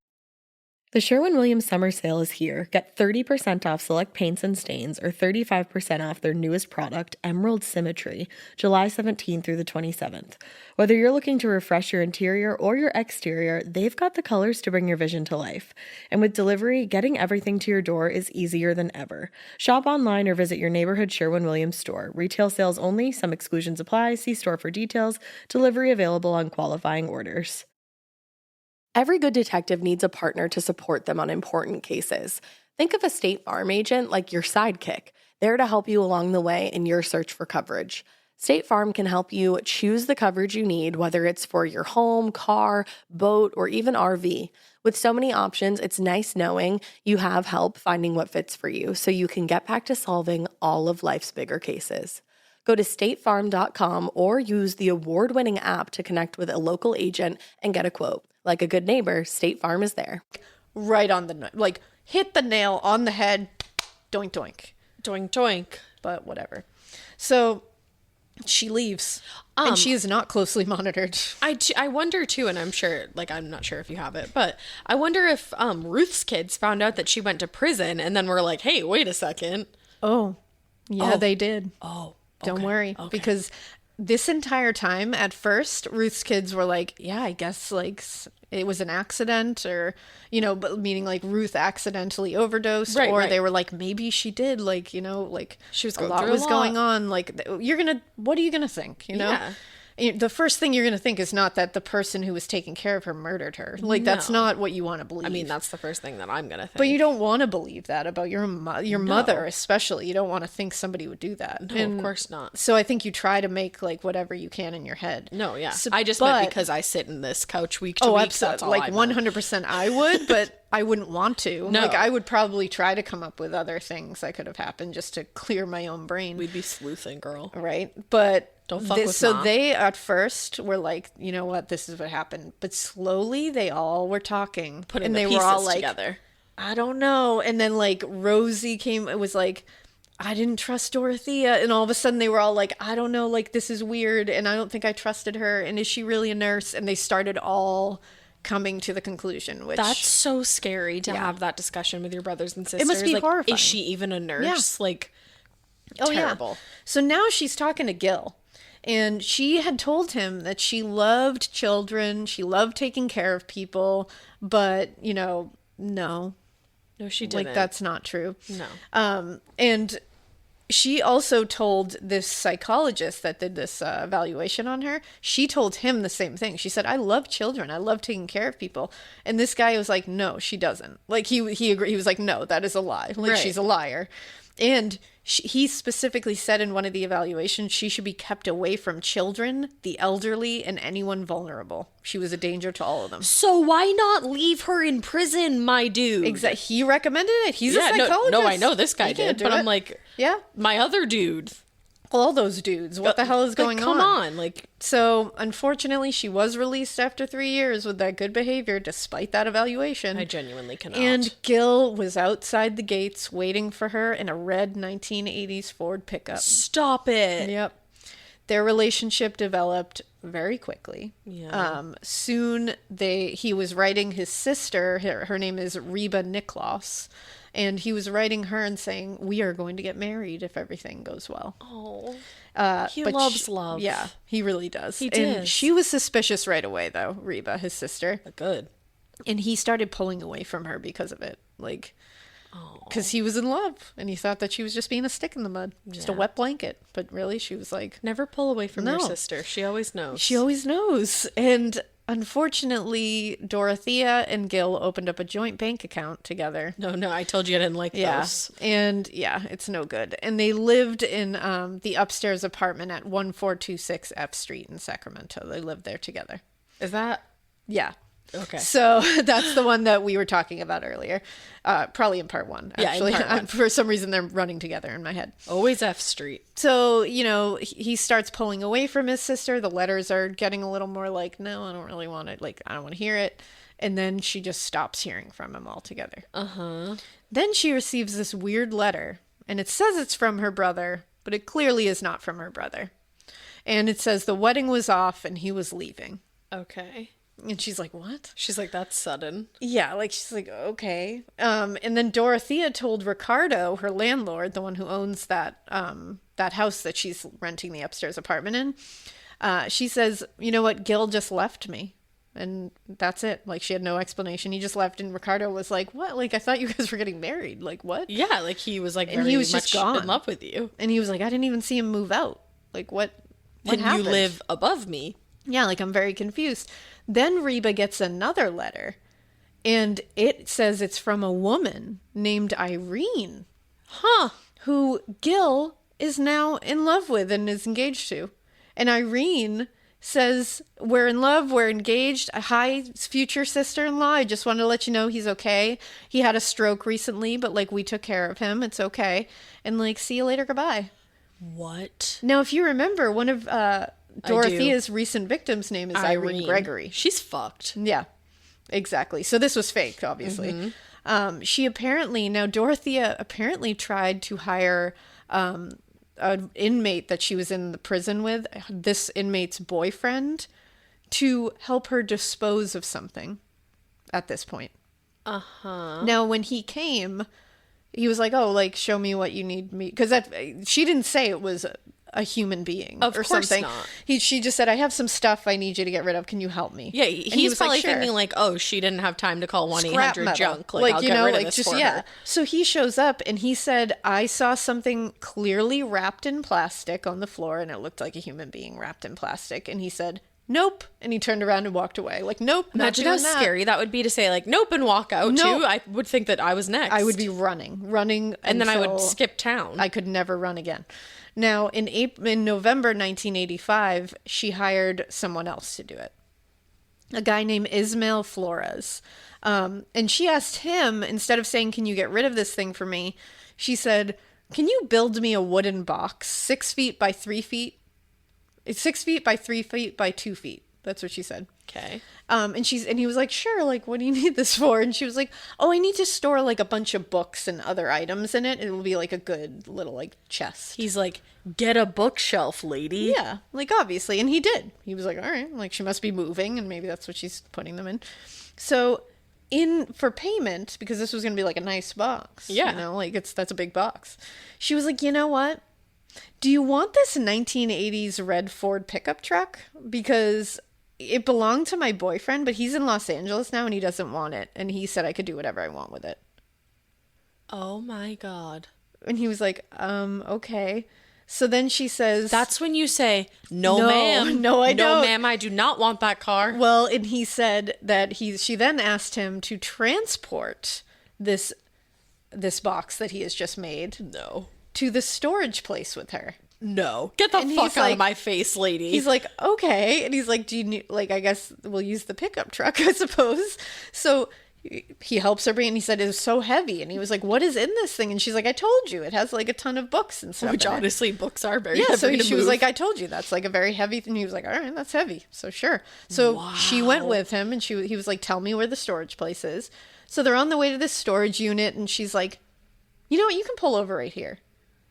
A: the Sherwin-Williams summer sale is here. Get 30% off select paints and stains or 35% off their newest product, Emerald Symmetry, July 17th through the 27th. Whether you're looking to refresh your interior or your exterior, they've got the colors to bring your vision to life. And with delivery, getting everything to your door is easier than ever. Shop online or visit your neighborhood Sherwin-Williams store. Retail sales only. Some exclusions apply. See store for details. Delivery available on qualifying orders. Every good detective needs a partner to support them on important cases. Think of a State Farm agent like your sidekick, there to help you along the way in your search for coverage. State Farm can help you choose the coverage you need, whether it's for your home, car, boat, or even RV. With so many options, it's nice knowing you have help finding what fits for you so you can get back to solving all of life's bigger cases. Go to statefarm.com or use the award-winning app to connect with a local agent and get a quote. Like a good neighbor, State Farm is there.
C: Right on the, like, hit the nail on the head, doink, doink.
B: Doink, doink.
C: But whatever. So she leaves, and she is not closely monitored.
B: I wonder, too, and I'm sure, like, I'm not sure if you have it, but I wonder if Ruth's kids found out that she went to prison and then were like, hey, wait a second.
C: Oh, yeah, they did.
B: Oh,
C: don't worry, because this entire time, at first, Ruth's kids were like, yeah, I guess, like, it was an accident, or, you know, but meaning, like, Ruth accidentally overdosed, or they were like, maybe she did, like, you know, like,
B: she was
C: a lot was going on, like, what are you gonna think, you know? Yeah. The first thing you're going to think is not that the person who was taking care of her murdered her. Like, that's not what you want to believe.
B: I mean, that's the first thing that I'm going to think.
C: But you don't want to believe that about your mother, especially. You don't want to think somebody would do that.
B: No, of course not.
C: So I think you try to make, like, whatever you can in your head.
B: No, yeah. So, I just meant because I sit in this couch week to week. That's all
C: like, 100% I would, but I wouldn't want to.
B: No.
C: Like, I would probably try to come up with other things that could have happened just to clear my own brain.
B: We'd be sleuthing, girl.
C: Right? But
B: don't fuck with
C: so
B: Mom.
C: They at first were like, you know what, this is what happened. But slowly they all were talking.
B: Putting the pieces
C: were all like,
B: together.
C: I don't know. And then, like, Rosie came, it was like, I didn't trust Dorothea. And all of a sudden they were all like, I don't know, like, this is weird. And I don't think I trusted her. And is she really a nurse? And they started all coming to the conclusion, which
B: that's so scary to have that discussion with your brothers and sisters.
C: It must be
B: like,
C: horrifying.
B: Is she even a nurse?
C: Yeah.
B: Like, terrible.
C: Yeah. So now she's talking to Gil, and she had told him that she loved children, she loved taking care of people, but, you know, no,
B: she didn't.
C: Like, that's not true.
B: No.
C: And she also told this psychologist that did this evaluation on her, she told him the same thing. She said, I love children. I love taking care of people. And this guy was like, no, she doesn't. Like, he agreed. He was like, no, that is a lie. Like, she's a liar. And he specifically said in one of the evaluations she should be kept away from children, the elderly, and anyone vulnerable. She was a danger to all of them.
B: So why not leave her in prison, my dude?
C: Exactly. He recommended it. He's a psychologist.
B: No, I know this guy did, but I'm like,
C: yeah,
B: my other dude.
C: All those dudes. What the hell is going on?
B: Come on. Like,
C: so unfortunately, she was released after 3 years with that good behavior, despite that evaluation.
B: I genuinely cannot.
C: And Gil was outside the gates waiting for her in a red 1980s Ford pickup.
B: Stop it.
C: Yep. Their relationship developed very quickly.
B: Yeah.
C: Soon he was writing his sister, her name is Reba Niklaus, and he was writing her and saying, we are going to get married if everything goes well.
B: Oh.
C: He
B: loves love.
C: Yeah, he really does.
B: He
C: And
B: does.
C: she was suspicious right away, though, Reba, his sister.
B: Good.
C: And he started pulling away from her because of it. Like, because he was in love and he thought that she was just being a stick in the mud, just a wet blanket. But really, she was like,
B: never pull away from your
C: No.
B: sister. She always knows.
C: she always knows. And unfortunately, Dorothea and Gil opened up a joint bank account together.
B: No, I told you I didn't like those.
C: And it's no good. And they lived in the upstairs apartment at 1426 F Street in Sacramento. They lived there together.
B: Is that?
C: Yeah.
B: Okay.
C: So that's the one that we were talking about earlier. Probably in part one, actually.
B: Yeah, in part one.
C: For some reason, they're running together in my head.
B: Always F Street.
C: So, he starts pulling away from his sister. The letters are getting a little more like, no, I don't really want it. Like, I don't want to hear it. And then she just stops hearing from him altogether.
B: Uh-huh.
C: Then she receives this weird letter. And it says it's from her brother, but it clearly is not from her brother. And it says the wedding was off and he was leaving.
B: Okay.
C: And she's like, what?
B: She's like, that's sudden.
C: Yeah, like, she's like, okay. And then Dorothea told Ricardo, her landlord, the one who owns that house that she's renting the upstairs apartment in, she says, you know what, Gil just left me. And that's it. Like, she had no explanation. He just left, and Ricardo was like, what? Like, I thought you guys were getting married. Like, what?
B: Yeah, like, he was, like,
C: And
B: very
C: he was
B: much
C: just gone.
B: in love with you.
C: And he was like, I didn't even see him move out. Like, what
B: And
C: happened?
B: you live above me.
C: Yeah, like, I'm very confused. Then Reba gets another letter, and it says it's from a woman named Irene.
B: Huh.
C: Who Gil is now in love with and is engaged to. And Irene says, we're in love, we're engaged. Hi, future sister-in-law. I just wanted to let you know he's okay. He had a stroke recently, but, like, we took care of him. It's okay. And, like, see you later, goodbye.
B: What?
C: Now, if you remember, one of Dorothea's recent victims' name is Irene Gregory.
B: She's fucked.
C: Yeah, exactly. So this was fake, obviously.
B: Mm-hmm.
C: Dorothea apparently tried to hire an inmate that she was in the prison with, this inmate's boyfriend, to help her dispose of something at this point.
B: Uh-huh.
C: Now, when he came, he was like, oh, like, show me what you need me. Because she didn't say it was a human being
B: of
C: or
B: course
C: something.
B: Not.
C: She just said, I have some stuff I need you to get rid of. Can you help me?
B: Yeah,
C: And
B: he's
C: was
B: probably
C: like, sure.
B: thinking like, oh, she didn't have time to call 1-800
C: metal.
B: junk. Like, I'll get rid of this for her.
C: So he shows up and he said, I saw something clearly wrapped in plastic on the floor and it looked like a human being wrapped in plastic. And he said, nope. And he turned around and walked away. Like, nope.
B: Imagine how scary that would be to say, like, nope, and walk out too. I would think that I was next.
C: I would be running.
B: And then I would
C: until
B: skip town.
C: I could never run again. Now, in November 1985, she hired someone else to do it. A guy named Ismael Flores. And she asked him, instead of saying, can you get rid of this thing for me? She said, can you build me a wooden box 6 feet by 3 feet? It's 6 feet by 3 feet by 2 feet. That's what she said.
B: Okay.
C: And he was like, sure, like, what do you need this for? And she was like, oh, I need to store like a bunch of books and other items in it. It will be like a good little like chest.
B: He's like, get a bookshelf, lady.
C: Yeah, like, obviously. And he did. He was like, all right, like, she must be moving and maybe that's what she's putting them in. So for payment, because this was going to be like a nice box.
B: Yeah.
C: You know, like, that's a big box. She was like, you know what? Do you want this 1980s red Ford pickup truck? Because it belonged to my boyfriend, but he's in Los Angeles now and he doesn't want it. And he said I could do whatever I want with it.
B: Oh my God.
C: And he was like, okay. So then she says...
B: That's when you say, no ma'am.
C: No, I don't.
B: No, ma'am, I do not want that car.
C: Well, and he said that she then asked him to transport this this box that he has just made
B: No.
C: to the storage place with her.
B: No. Get the fuck out of my face, lady.
C: He's like, okay. And he's like, do you need, like, I guess we'll use the pickup truck, I suppose. So he helps her bring it, and he said it was so heavy. And he was like, what is in this thing? And she's like, I told you, it has like a ton of books and stuff.
B: Which honestly, books are very
C: heavy.
B: Yeah,
C: so she was like, I told you, that's like a very heavy thing. He was like, all right, that's heavy. So sure. So she went with him, and he was like, tell me where the storage place is. So they're on the way to this storage unit, and she's like, you know what, you can pull over right here.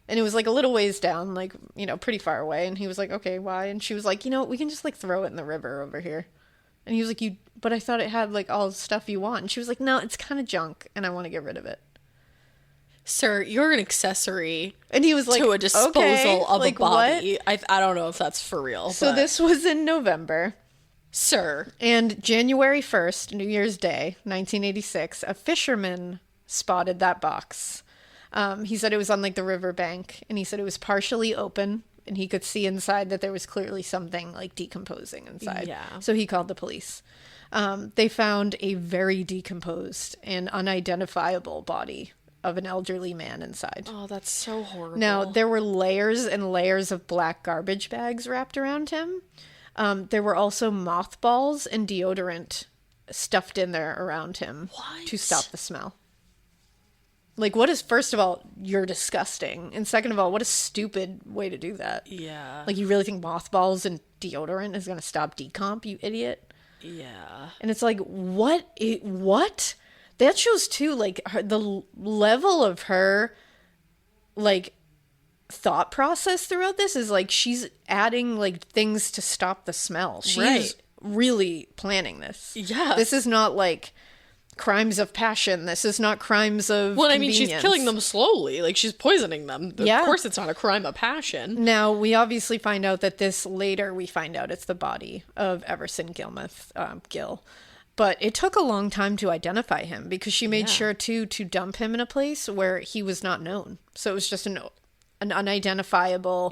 C: And it was like a little ways down, like, you know, pretty far away. And he was like, okay, why? And she was like, you know, we can just like throw it in the river over here. And he was like, but I thought it had like all the stuff you want. And she was like, no, it's kind of junk and I want to get rid of it.
B: Sir, you're an accessory.
C: And he was like,
B: to a disposal of
C: like,
B: a body. I don't know if that's for real.
C: So this was in November.
B: Sir.
C: And January 1st, New Year's Day, 1986, a fisherman spotted that box. He said it was on like the riverbank, and he said it was partially open, and he could see inside that there was clearly something like decomposing inside.
B: Yeah.
C: So he called the police. They found a very decomposed and unidentifiable body of an elderly man inside.
B: Oh, that's so horrible.
C: Now, there were layers and layers of black garbage bags wrapped around him. There were also mothballs and deodorant stuffed in there around him to stop the smell. Like, what is, first of all, you're disgusting. And second of all, what a stupid way to do that.
B: Yeah.
C: Like, you really think mothballs and deodorant is going to stop decomp, you idiot?
B: Yeah.
C: And it's like, what? That shows, too, like, the level of her, like, thought process throughout this is, like, she's adding, like, things to stop the smell. She's really planning this.
B: Yeah.
C: This is not, like, crimes of passion. This is not crimes of
B: Well, I
C: convenience.
B: mean, she's killing them slowly. Like, she's poisoning them.
C: Yeah.
B: Of course it's not a crime of passion.
C: Now, we obviously find out that we find out it's the body of Everson Gill. But it took a long time to identify him because she made sure to dump him in a place where he was not known. So it was just an unidentifiable,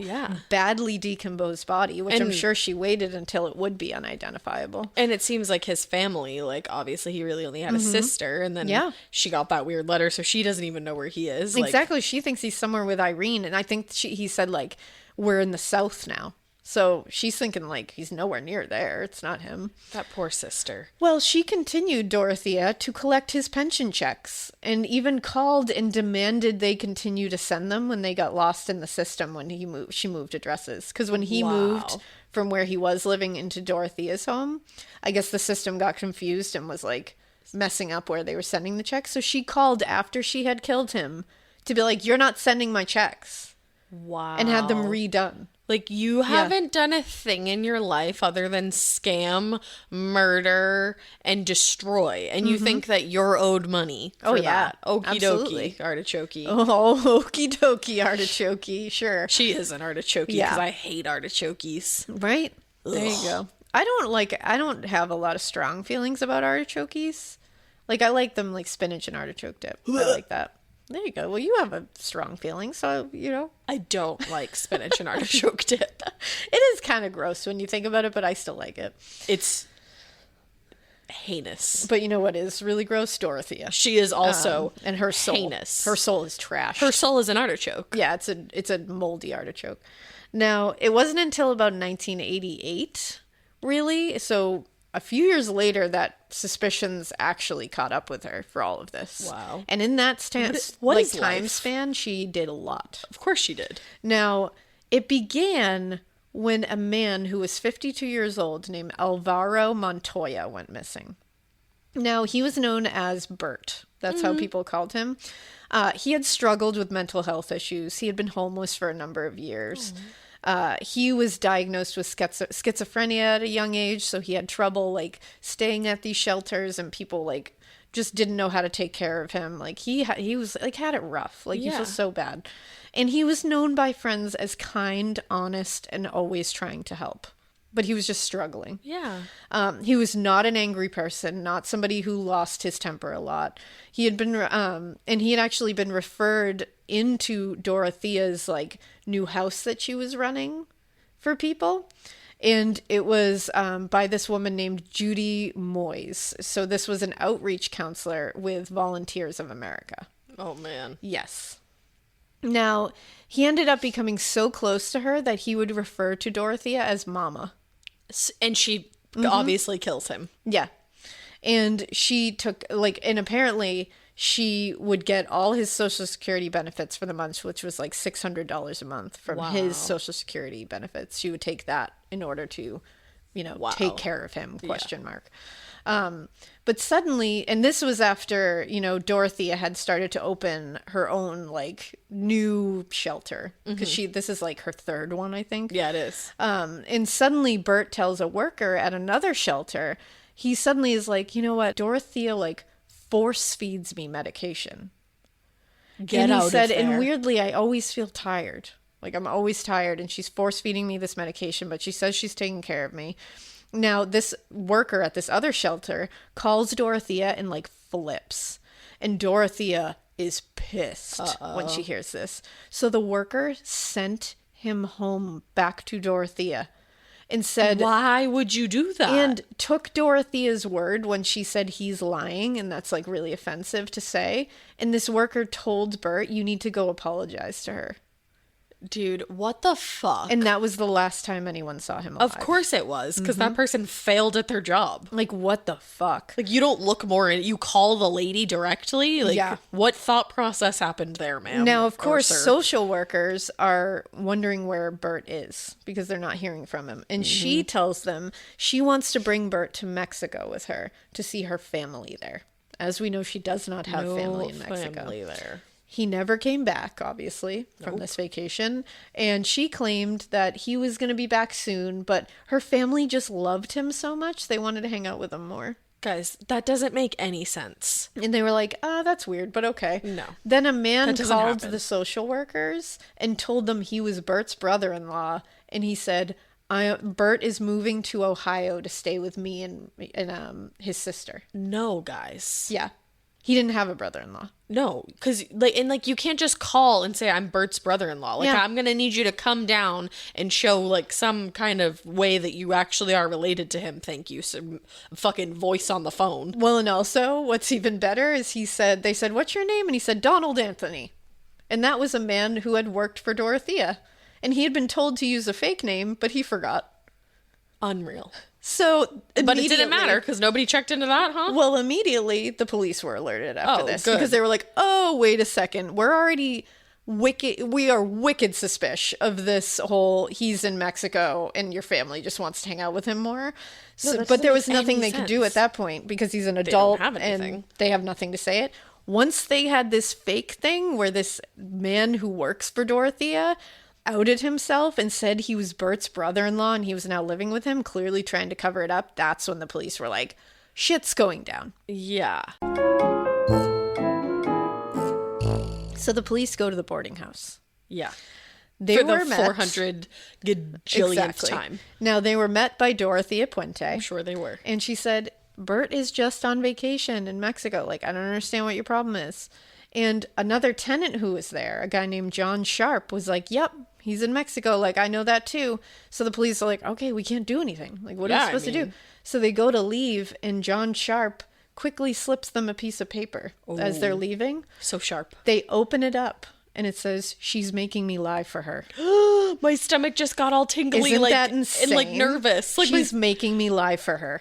C: badly decomposed body, which I'm sure she waited until it would be unidentifiable.
B: And it seems like his family, like, obviously he really only had a sister, and then she got that weird letter, so she doesn't even know where he is.
C: Exactly.
B: Like,
C: she thinks he's somewhere with Irene, and I think he said, like, we're in the South now. So she's thinking, like, he's nowhere near there. It's not him.
B: that poor sister.
C: Well, she continued, Dorothea, to collect his pension checks and even called and demanded they continue to send them when they got lost in the system when she moved addresses. Because when he moved from where he was living into Dorothea's home, I guess the system got confused and was, like, messing up where they were sending the checks. So she called after she had killed him to be like, you're not sending my checks.
B: Wow.
C: And had them redone.
B: Like, you haven't done a thing in your life other than scam, murder, and destroy. And you think that you're owed money for that. Okie
C: absolutely.
B: dokie, artichoke.
C: Oh, okie dokie, artichoke. Sure.
B: She is an artichoke because I hate artichokes.
C: Right? There you go. I don't have a lot of strong feelings about artichokes. Like, I like them like spinach and artichoke dip. I like that. There you go. Well, you have a strong feeling, so, you know.
B: I don't like spinach and artichoke dip.
C: It is kind of gross when you think about it, but I still like it.
B: It's heinous.
C: But you know what is really gross? Dorothea.
B: She is also
C: and her soul.
B: heinous.
C: Her soul is trash.
B: Her soul is an artichoke.
C: Yeah, it's a moldy artichoke. Now, it wasn't until about 1988, really, so a few years later that suspicions actually caught up with her for all of this.
B: Wow.
C: And in that
B: what is
C: time
B: life?
C: span, she did a lot.
B: Of course she did.
C: Now, it began when a man who was 52 years old named Alvaro Montoya went missing. Now, he was known as Bert. That's how people called him. He had struggled with mental health issues. He had been homeless for a number of years. He was diagnosed with schizophrenia at a young age, so he had trouble, like, staying at these shelters, and people, like, just didn't know how to take care of him. Like, he was, like, had it rough. Like, he was so bad. And he was known by friends as kind, honest, and always trying to help. But he was just struggling.
B: Yeah.
C: He was not an angry person, not somebody who lost his temper a lot. He had been, and he had actually been referred into Dorothea's, like, new house that she was running for people. And it was by this woman named Judy Moyes. So this was an outreach counselor with Volunteers of America.
B: Oh, man.
C: Yes. Now, he ended up becoming so close to her that he would refer to Dorothea as Mama.
B: And she obviously kills him.
C: Yeah. And she took, like, and apparently she would get all his Social Security benefits for the month, which was like $600 a month from his Social Security benefits. She would take that in order to, you know, take care of him, question mark. But suddenly, and this was after, you know, Dorothea had started to open her own, like, new shelter. Because this is like her third one, I think.
B: Yeah, it is.
C: And suddenly Bert tells a worker at another shelter, he suddenly is like, you know what, Dorothea, like, force feeds me medication.
B: Get out of there.
C: And weirdly, I always feel tired. Like, I'm always tired, and she's force feeding me this medication, but she says she's taking care of me. Now, this worker at this other shelter calls Dorothea and, like, flips. And Dorothea is pissed when she hears this. So the worker sent him home back to Dorothea and said,
B: why would you do that?
C: And took Dorothea's word when she said he's lying, and that's, like, really offensive to say. And this worker told Bert, you need to go apologize to her.
B: Dude, what the fuck?
C: And that was the last time anyone saw him alive.
B: Of course it was, because that person failed at their job.
C: Like, what the fuck?
B: Like, you don't look more, you call the lady directly? Like,
C: Yeah.
B: what thought process happened there, ma'am?
C: Now, of course,
B: sir?
C: social workers are wondering where Bert is because they're not hearing from him. And she tells them she wants to bring Bert to Mexico with her to see her family there. As we know, she does not have family in Mexico.
B: Family there.
C: He never came back, obviously, from this vacation. And she claimed that he was going to be back soon, but her family just loved him so much, they wanted to hang out with him more.
B: Guys, that doesn't make any sense.
C: And they were like, that's weird, but okay.
B: No.
C: Then a man
B: doesn't
C: called
B: happen.
C: the social workers and told them he was Bert's brother-in-law. And he said, Bert is moving to Ohio to stay with me and his sister.
B: No, guys.
C: Yeah. He didn't have a brother-in-law.
B: No, because like you can't just call and say I'm Bert's brother-in-law. Like,
C: Yeah.
B: I'm gonna need you to come down and show like some kind of way that you actually are related to him. Thank you. Some fucking voice on the phone.
C: Well, and also what's even better is they said, what's your name? And he said, Donald Anthony. And that was a man who had worked for Dorothea. And he had been told to use a fake name, but he forgot.
B: Unreal.
C: So,
B: But it didn't matter because nobody checked into that, huh?
C: Well, immediately the police were alerted after
B: Oh,
C: this
B: good.
C: because they were like, "Oh, wait a second, we're already wicked. We are wicked suspicious of this whole he's in Mexico and your family just wants to hang out with him more." So,
B: that
C: but there
B: doesn't
C: was
B: make
C: nothing
B: any
C: they could do
B: sense.
C: at that point because he's an
B: don't
C: adult
B: have anything.
C: and they have nothing to say it. Once they had this fake thing where this man who works for Dorothea outed himself and said he was Bert's brother-in-law and he was now living with him, clearly trying to cover it up, that's when the police were like, shit's going down.
B: Yeah.
C: So the police go to the boarding house.
B: Yeah.
C: They
B: For
C: were
B: the
C: met
B: 400 gajillionth time.
C: Now, they were met by Dorothea Puente.
B: I'm sure they were.
C: And she said, Bert is just on vacation in Mexico. Like, I don't understand what your problem is. And another tenant who was there, a guy named John Sharp, was like, yep, he's in Mexico. Like, I know that too. So the police are like, okay, we can't do anything. Like, what are we supposed to do? So they go to leave, and John Sharp quickly slips them a piece of paper as they're leaving.
B: So sharp.
C: They open it up, and it says, she's making me lie for her.
B: My stomach just got all tingly.
C: Isn't
B: like,
C: that insane?
B: And like nervous. Like
C: she's making me lie for her.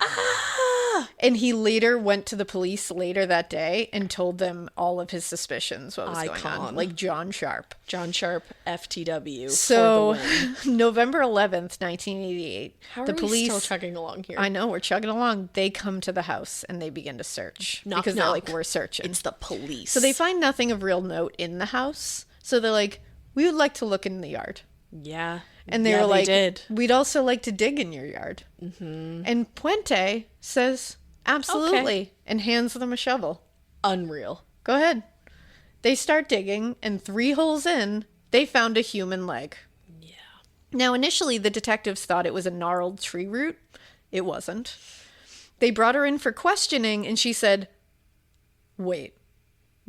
C: And he later went to the police later that day and told them all of his suspicions, what was going on. Like John Sharp.
B: John Sharp, FTW.
C: So,
B: for the win.
C: November 11th, 1988,
B: How are
C: the
B: we
C: police...
B: still chugging along here?
C: I know, we're chugging along. They come to the house and they begin to search.
B: Knock,
C: because they're
B: knock.
C: like, we're searching.
B: It's the police.
C: So they find nothing of real note in the house. So they're like, we would like to look in the yard.
B: Yeah.
C: And they
B: yeah,
C: were like,
B: did.
C: we'd also like to dig in your yard. Mm-hmm. And Puente says, absolutely,
B: Okay.
C: and hands them a shovel.
B: Unreal.
C: Go ahead. They start digging, and 3 holes in, they found a human leg.
B: Yeah.
C: Now, initially, the detectives thought it was a gnarled tree root. It wasn't. They brought her in for questioning, and she said, wait,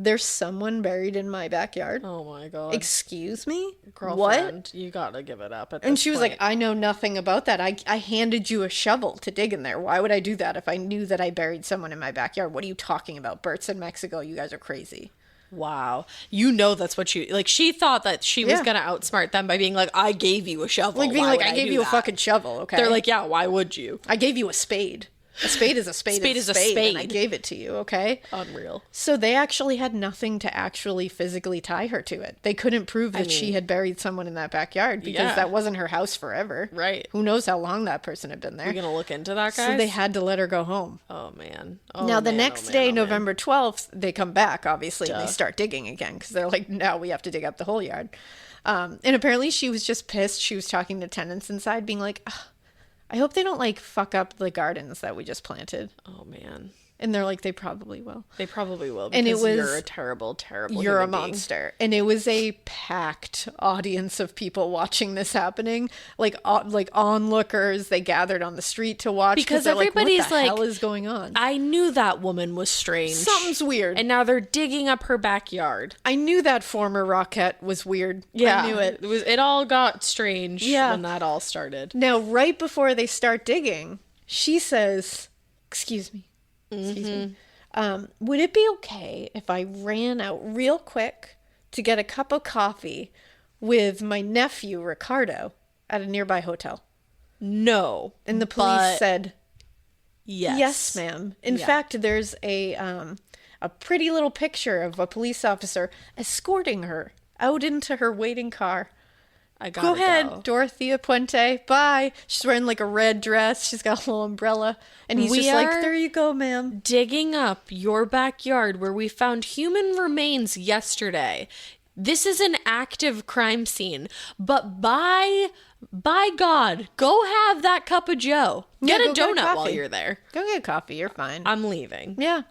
C: there's someone buried in my backyard?
B: Oh my god.
C: Excuse me?
B: Girlfriend,
C: What?
B: you gotta give it up at
C: And
B: this
C: she was
B: point.
C: like, I know nothing about that. I handed you a shovel to dig in there. Why would I do that if I knew that I buried someone in my backyard? What are you talking about? Bert's in Mexico. You guys are crazy.
B: Wow. You know that's what she thought that she was going to outsmart them by being like, I gave you a shovel.
C: Like being
B: Why
C: like,
B: would
C: I gave you a fucking shovel, okay?
B: They're like, yeah, why would you?
C: I gave you a spade. A spade is a spade.
B: Spade is a spade.
C: And I gave it to you, okay?
B: Unreal.
C: So they actually had nothing to actually physically tie her to it. They couldn't prove that she had buried someone in that backyard because that wasn't her house forever.
B: Right.
C: Who knows how long that person had been there.
B: We're going to look into that, guys?
C: So they had to let her go home.
B: Oh, man.
C: Now, the next day, November 12th, they come back, obviously, and they start digging again because they're like, now we have to dig up the whole yard. And apparently she was just pissed. She was talking to tenants inside, being like, I hope they don't, like, fuck up the gardens that we just planted.
B: Oh, man.
C: And they're like, they probably will.
B: They probably will.
C: And it was,
B: you're a terrible, terrible
C: You're a
B: human being.
C: monster. And it was a packed audience of people watching this happening. Like onlookers. They gathered on the street to watch.
B: Because
C: everybody's
B: everybody's like,
C: what the hell is going on?
B: I knew that woman was strange.
C: Something's weird.
B: And now they're digging up her backyard.
C: I knew that former Rockette was weird.
B: Yeah.
C: I knew it.
B: It all got strange when that all started.
C: Now, right before they start digging, she says, excuse me. Would it be okay if I ran out real quick to get a cup of coffee with my nephew, Ricardo, at a nearby hotel?
B: No.
C: And the police said,
B: yes.
C: Yes, ma'am. In fact, there's a pretty little picture of a police officer escorting her out into her waiting car. Go ahead, Dorothea Puente. Bye. She's wearing like a red dress. She's got a little umbrella. And he's just like, there you go, ma'am.
B: Digging up your backyard where we found human remains yesterday. This is an active crime scene. But by God, go have that cup of joe. Get a donut while you're there.
C: Go get coffee. You're fine.
B: I'm leaving.
C: Yeah.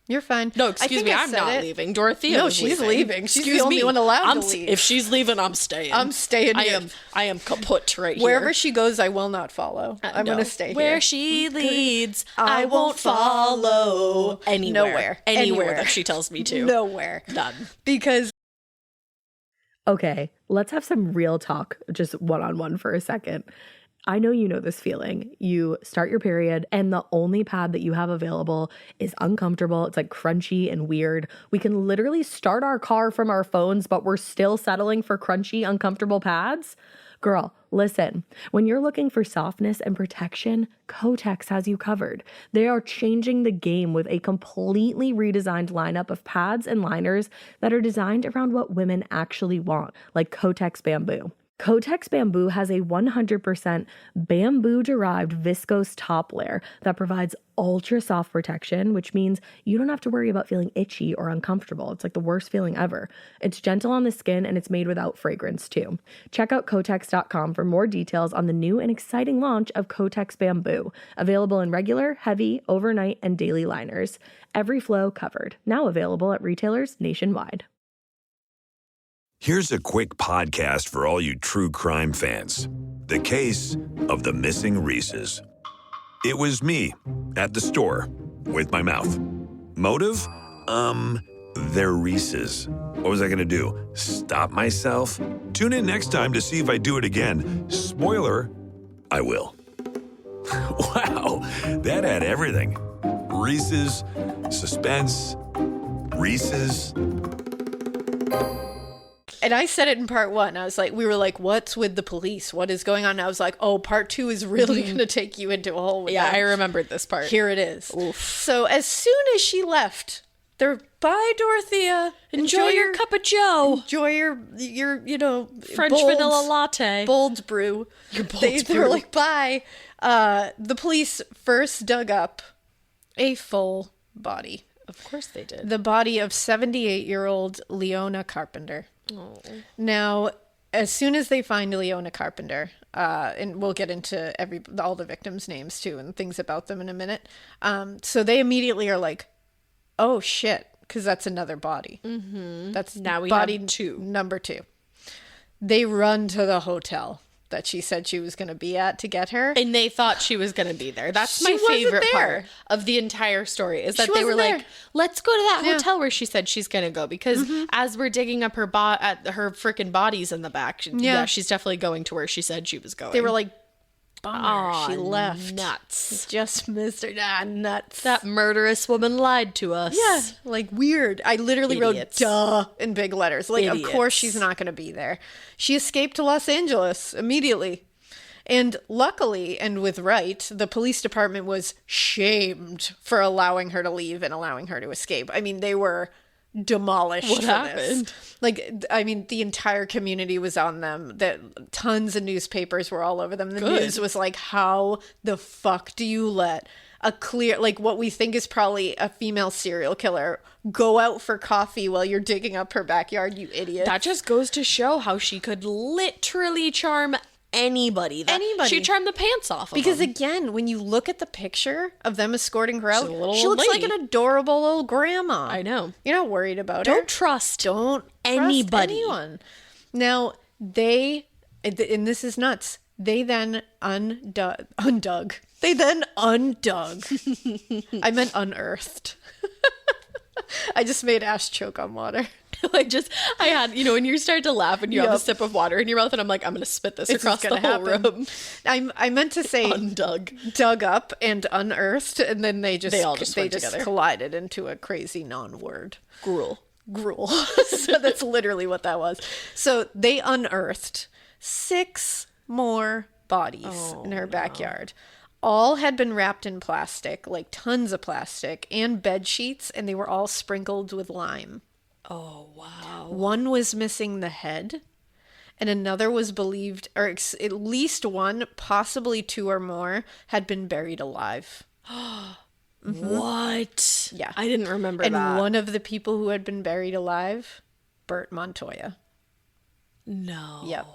C: You're fine.
B: No, excuse me. I'm not leaving. Dorothea.
C: No, she's leaving. She's the only one allowed to leave.
B: If she's leaving, I'm staying.
C: I'm staying here.
B: I am kaput right here.
C: Wherever she goes, I will not follow. I'm going to stay here.
B: Where she leads, I won't follow. Anywhere that she tells me to.
C: Nowhere.
B: None.
C: Because.
A: Okay, let's have some real talk, just one-on-one for a second. I know you know this feeling. You start your period and the only pad that you have available is uncomfortable. It's like crunchy and weird. We can literally start our car from our phones, but we're still settling for crunchy, uncomfortable pads. Girl, listen, when you're looking for softness and protection, Kotex has you covered. They are changing the game with a completely redesigned lineup of pads and liners that are designed around what women actually want, like Kotex Bamboo. Kotex Bamboo has a 100% bamboo-derived viscose top layer that provides ultra-soft protection, which means you don't have to worry about feeling itchy or uncomfortable. It's like the worst feeling ever. It's gentle on the skin and it's made without fragrance too. Check out Kotex.com for more details on the new and exciting launch of Kotex Bamboo, available in regular, heavy, overnight, and daily liners. Every flow covered. Now available at retailers nationwide.
D: Here's a quick podcast for all you true crime fans. The case of the missing Reeses. It was me at the store with my mouth. Motive? They're Reeses. What was I going to do? Stop myself? Tune in next time to see if I do it again. Spoiler, I will. Wow, that had everything. Reeses, suspense, Reeses.
C: And I said it in part one. I was like, we were like, what's with the police? What is going on? And I was like, oh, part two is really going to take you into a hole with that.
B: I remembered this part.
C: Here it is.
B: Oof.
C: So as soon as she left, they're, bye, Dorothea.
B: Enjoy your cup of joe.
C: Enjoy your
B: French vanilla latte.
C: Bold brew.
B: Your bold brew.
C: They were like, bye. The police first dug up a full body.
B: Of course they did.
C: The body of 78-year-old Leona Carpenter.
B: Oh.
C: Now, as soon as they find Leona Carpenter, and we'll get into all the victims' names too and things about them in a minute. So they immediately are like, "Oh shit," because that's another body.
B: Mm-hmm.
C: That's
B: now we
C: body
B: have two.
C: Number 2. They run to the hotel that she said she was going to be at to get her.
B: And they thought she was going to be there. That's my favorite part of the entire story is that they were like, let's go to that hotel where she said she's going to go. Because as we're digging up her freaking bodies in the back, she's definitely going to where she said she was going.
C: They were like, bummer. She left.
B: Nuts.
C: Just missed her. Nuts.
B: That murderous woman lied to us.
C: Yeah, like weird. I literally
B: Idiots.
C: wrote "duh" in big letters. Like,
B: Idiots.
C: Of course she's not going to be there. She escaped to Los Angeles immediately. And luckily, and with right, the police department was shamed for allowing her to leave and allowing her to escape. I mean, they were demolished
B: What
C: for
B: happened?
C: this. Like, I mean, the entire community was on them. That tons of newspapers were all over them. The news was like, how the fuck do you let a clear, like what we think is probably a female serial killer go out for coffee while you're digging up her backyard, you idiot?
B: That just goes to show how she could literally charm anybody. She charmed the pants off of
C: Because
B: them.
C: again, when you look at the picture of them escorting her out,
B: She's a little
C: she
B: old
C: looks like
B: lady.
C: an adorable old grandma.
B: I know.
C: You're not worried about her.
B: Don't trust
C: Anybody.
B: anybody.
C: Anyone. Now, and this is nuts, they then undug. They then undug. I meant unearthed. I just made Ash choke on water.
B: I had, when you start to laugh and you have a sip of water in your mouth and I'm like, I'm going to spit this
C: It's
B: across
C: just
B: the
C: gonna
B: whole
C: happen.
B: room.
C: I meant to say
B: Undug.
C: dug up and unearthed, and then they
B: all just went together.
C: collided into a crazy non-word.
B: Gruel.
C: So that's literally what that was. So they unearthed 6 more bodies in her backyard. All had been wrapped in plastic, like tons of plastic, and bed sheets, and they were all sprinkled with lime.
B: Oh, wow.
C: One was missing the head, and another was believed, or at least one, possibly 2 or more, had been buried alive.
B: What?
C: Yeah.
B: I didn't remember
C: And
B: that.
C: one of the people who had been buried alive, Bert Montoya.
B: No.
C: Yep.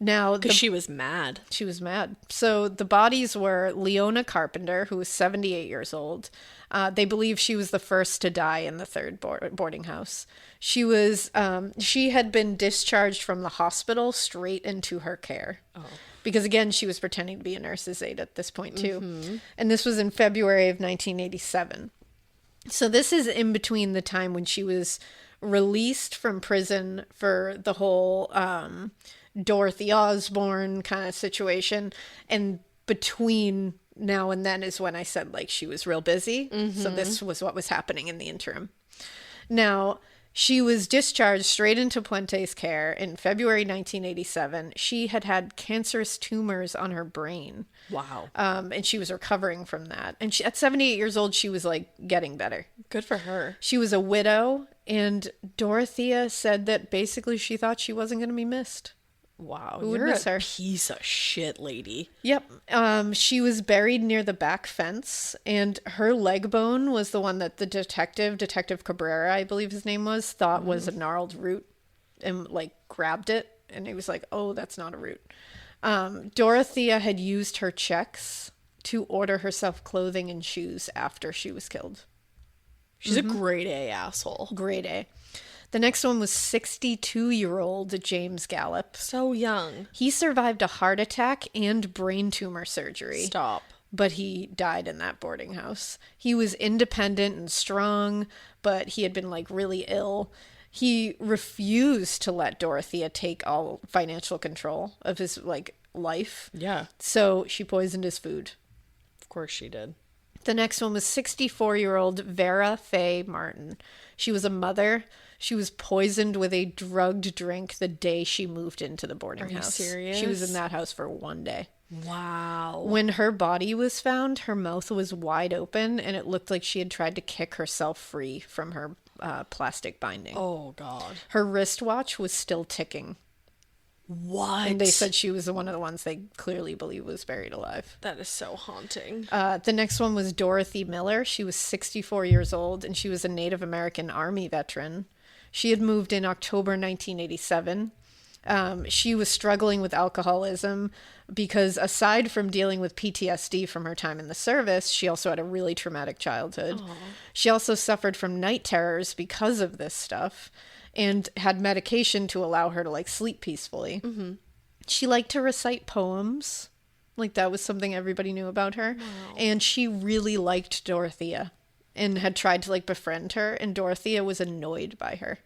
C: Now,
B: Because she was mad.
C: she was mad. So the bodies were Leona Carpenter, who was 78 years old. They believe she was the first to die in the 3rd boarding house. She had been discharged from the hospital straight into her care. Oh. Because again, she was pretending to be a nurse's aide at this point too. Mm-hmm. And this was in February of 1987. So this is in between the time when she was released from prison for the whole Dorothy Osborne kind of situation, and between now and then is when I said like she was real busy. Mm-hmm. So this was what was happening in the interim. Now, she was discharged straight into Puente's care in February 1987. She had cancerous tumors on her brain.
B: Wow.
C: And she was recovering from that. And at 78 years old, she was like getting better.
B: Good for her.
C: She was a widow, and Dorothea said that basically she thought she wasn't going to be missed.
B: Wow.
C: Who would
B: You're
C: miss
B: a
C: her?
B: piece of shit, lady.
C: Yep. She was buried near the back fence, and her leg bone was the one that the Detective Cabrera, I believe his name was, thought was a gnarled root, and like grabbed it, and he was like, oh, that's not a root. Dorothea had used her checks to order herself clothing and shoes after she was killed.
B: She's a grade A asshole.
C: Grade A. The next one was 62-year-old James Gallup.
B: So young.
C: He survived a heart attack and brain tumor surgery.
B: Stop.
C: But he died in that boarding house. He was independent and strong, but he had been like really ill. He refused to let Dorothea take all financial control of his like life.
B: Yeah.
C: So she poisoned his food.
B: Of course she did.
C: The next one was 64-year-old Vera Faye Martin. She was a mother. She was poisoned with a drugged drink the day she moved into the boarding house.
B: Are you serious?
C: She was in that house for 1 day.
B: Wow.
C: When her body was found, her mouth was wide open, and it looked like she had tried to kick herself free from her plastic binding.
B: Oh, God.
C: Her wristwatch was still ticking.
B: What?
C: And they said she was one of the ones they clearly believe was buried alive.
B: That is so haunting.
C: The next one was Dorothy Miller. She was 64 years old, and she was a Native American Army veteran. She had moved in October 1987. She was struggling with alcoholism because aside from dealing with PTSD from her time in the service, she also had a really traumatic childhood. Aww. She also suffered from night terrors because of this stuff and had medication to allow her to like sleep peacefully. Mm-hmm. She liked to recite poems. Like that was something everybody knew about her. Wow. And she really liked Dorothea and had tried to like befriend her, and Dorothea was annoyed by her.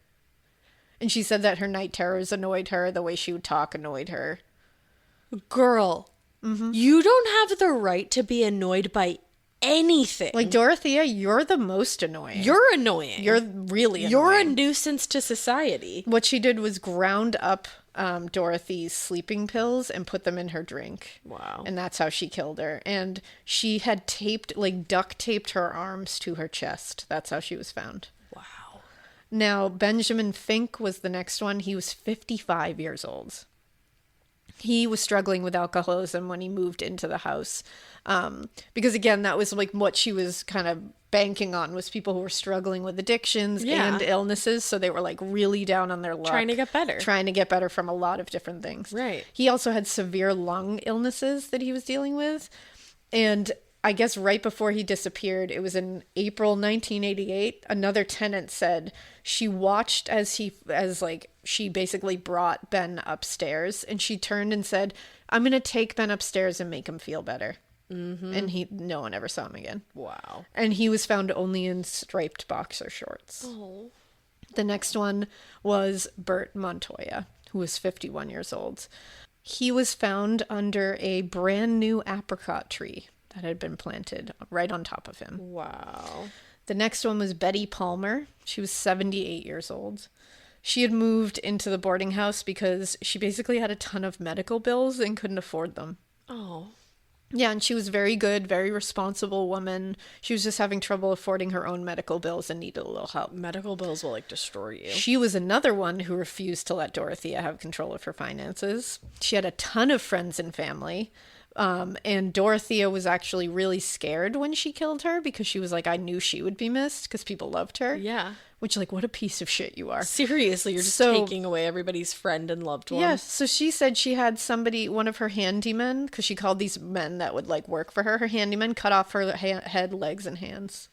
C: And she said that her night terrors annoyed her, the way she would talk annoyed her.
B: Girl, You don't have the right to be annoyed by anything.
C: Like, Dorothea, you're the most annoying.
B: You're annoying.
C: You're really annoying.
B: You're a nuisance to society.
C: What she did was ground up Dorothy's sleeping pills and put them in her drink.
B: Wow.
C: And that's how she killed her. And she had duct taped her arms to her chest. That's how she was found.
B: Wow.
C: Now, Benjamin Fink was the next one. He was 55 years old. He was struggling with alcoholism when he moved into the house. Because again, that was like what she was kind of banking on, was people who were struggling with addictions and illnesses. So they were like really down on their luck.
B: Trying to get better from a lot of different things. Right.
C: He also had severe lung illnesses that he was dealing with. And I guess right before he disappeared, it was in April 1988, another tenant said she watched as she basically brought Ben upstairs, and she turned and said, "I'm going to take Ben upstairs and make him feel better." Mm-hmm. And no one ever saw him again.
B: Wow.
C: And he was found only in striped boxer shorts.
B: Oh.
C: The next one was Bert Montoya, who was 51 years old. He was found under a brand new apricot tree that had been planted right on top of him.
B: Wow.
C: The next one was Betty Palmer. She was 78 years old. She had moved into the boarding house because she basically had a ton of medical bills and couldn't afford them.
B: Oh.
C: Yeah, and she was very good, very responsible woman. She was just having trouble affording her own medical bills and needed a little help.
B: Medical bills will like destroy you.
C: She was another one who refused to let Dorothea have control of her finances. She had a ton of friends and family. And Dorothea was actually really scared when she killed her because she was like, I knew she would be missed because people loved her.
B: Yeah.
C: Which, like, what a piece of shit you are.
B: Seriously, you're just taking away everybody's friend and loved one.
C: Yeah, so she said she had one of her handymen, because she called these men that would, like, work for her, her handyman cut off her head, legs, and hands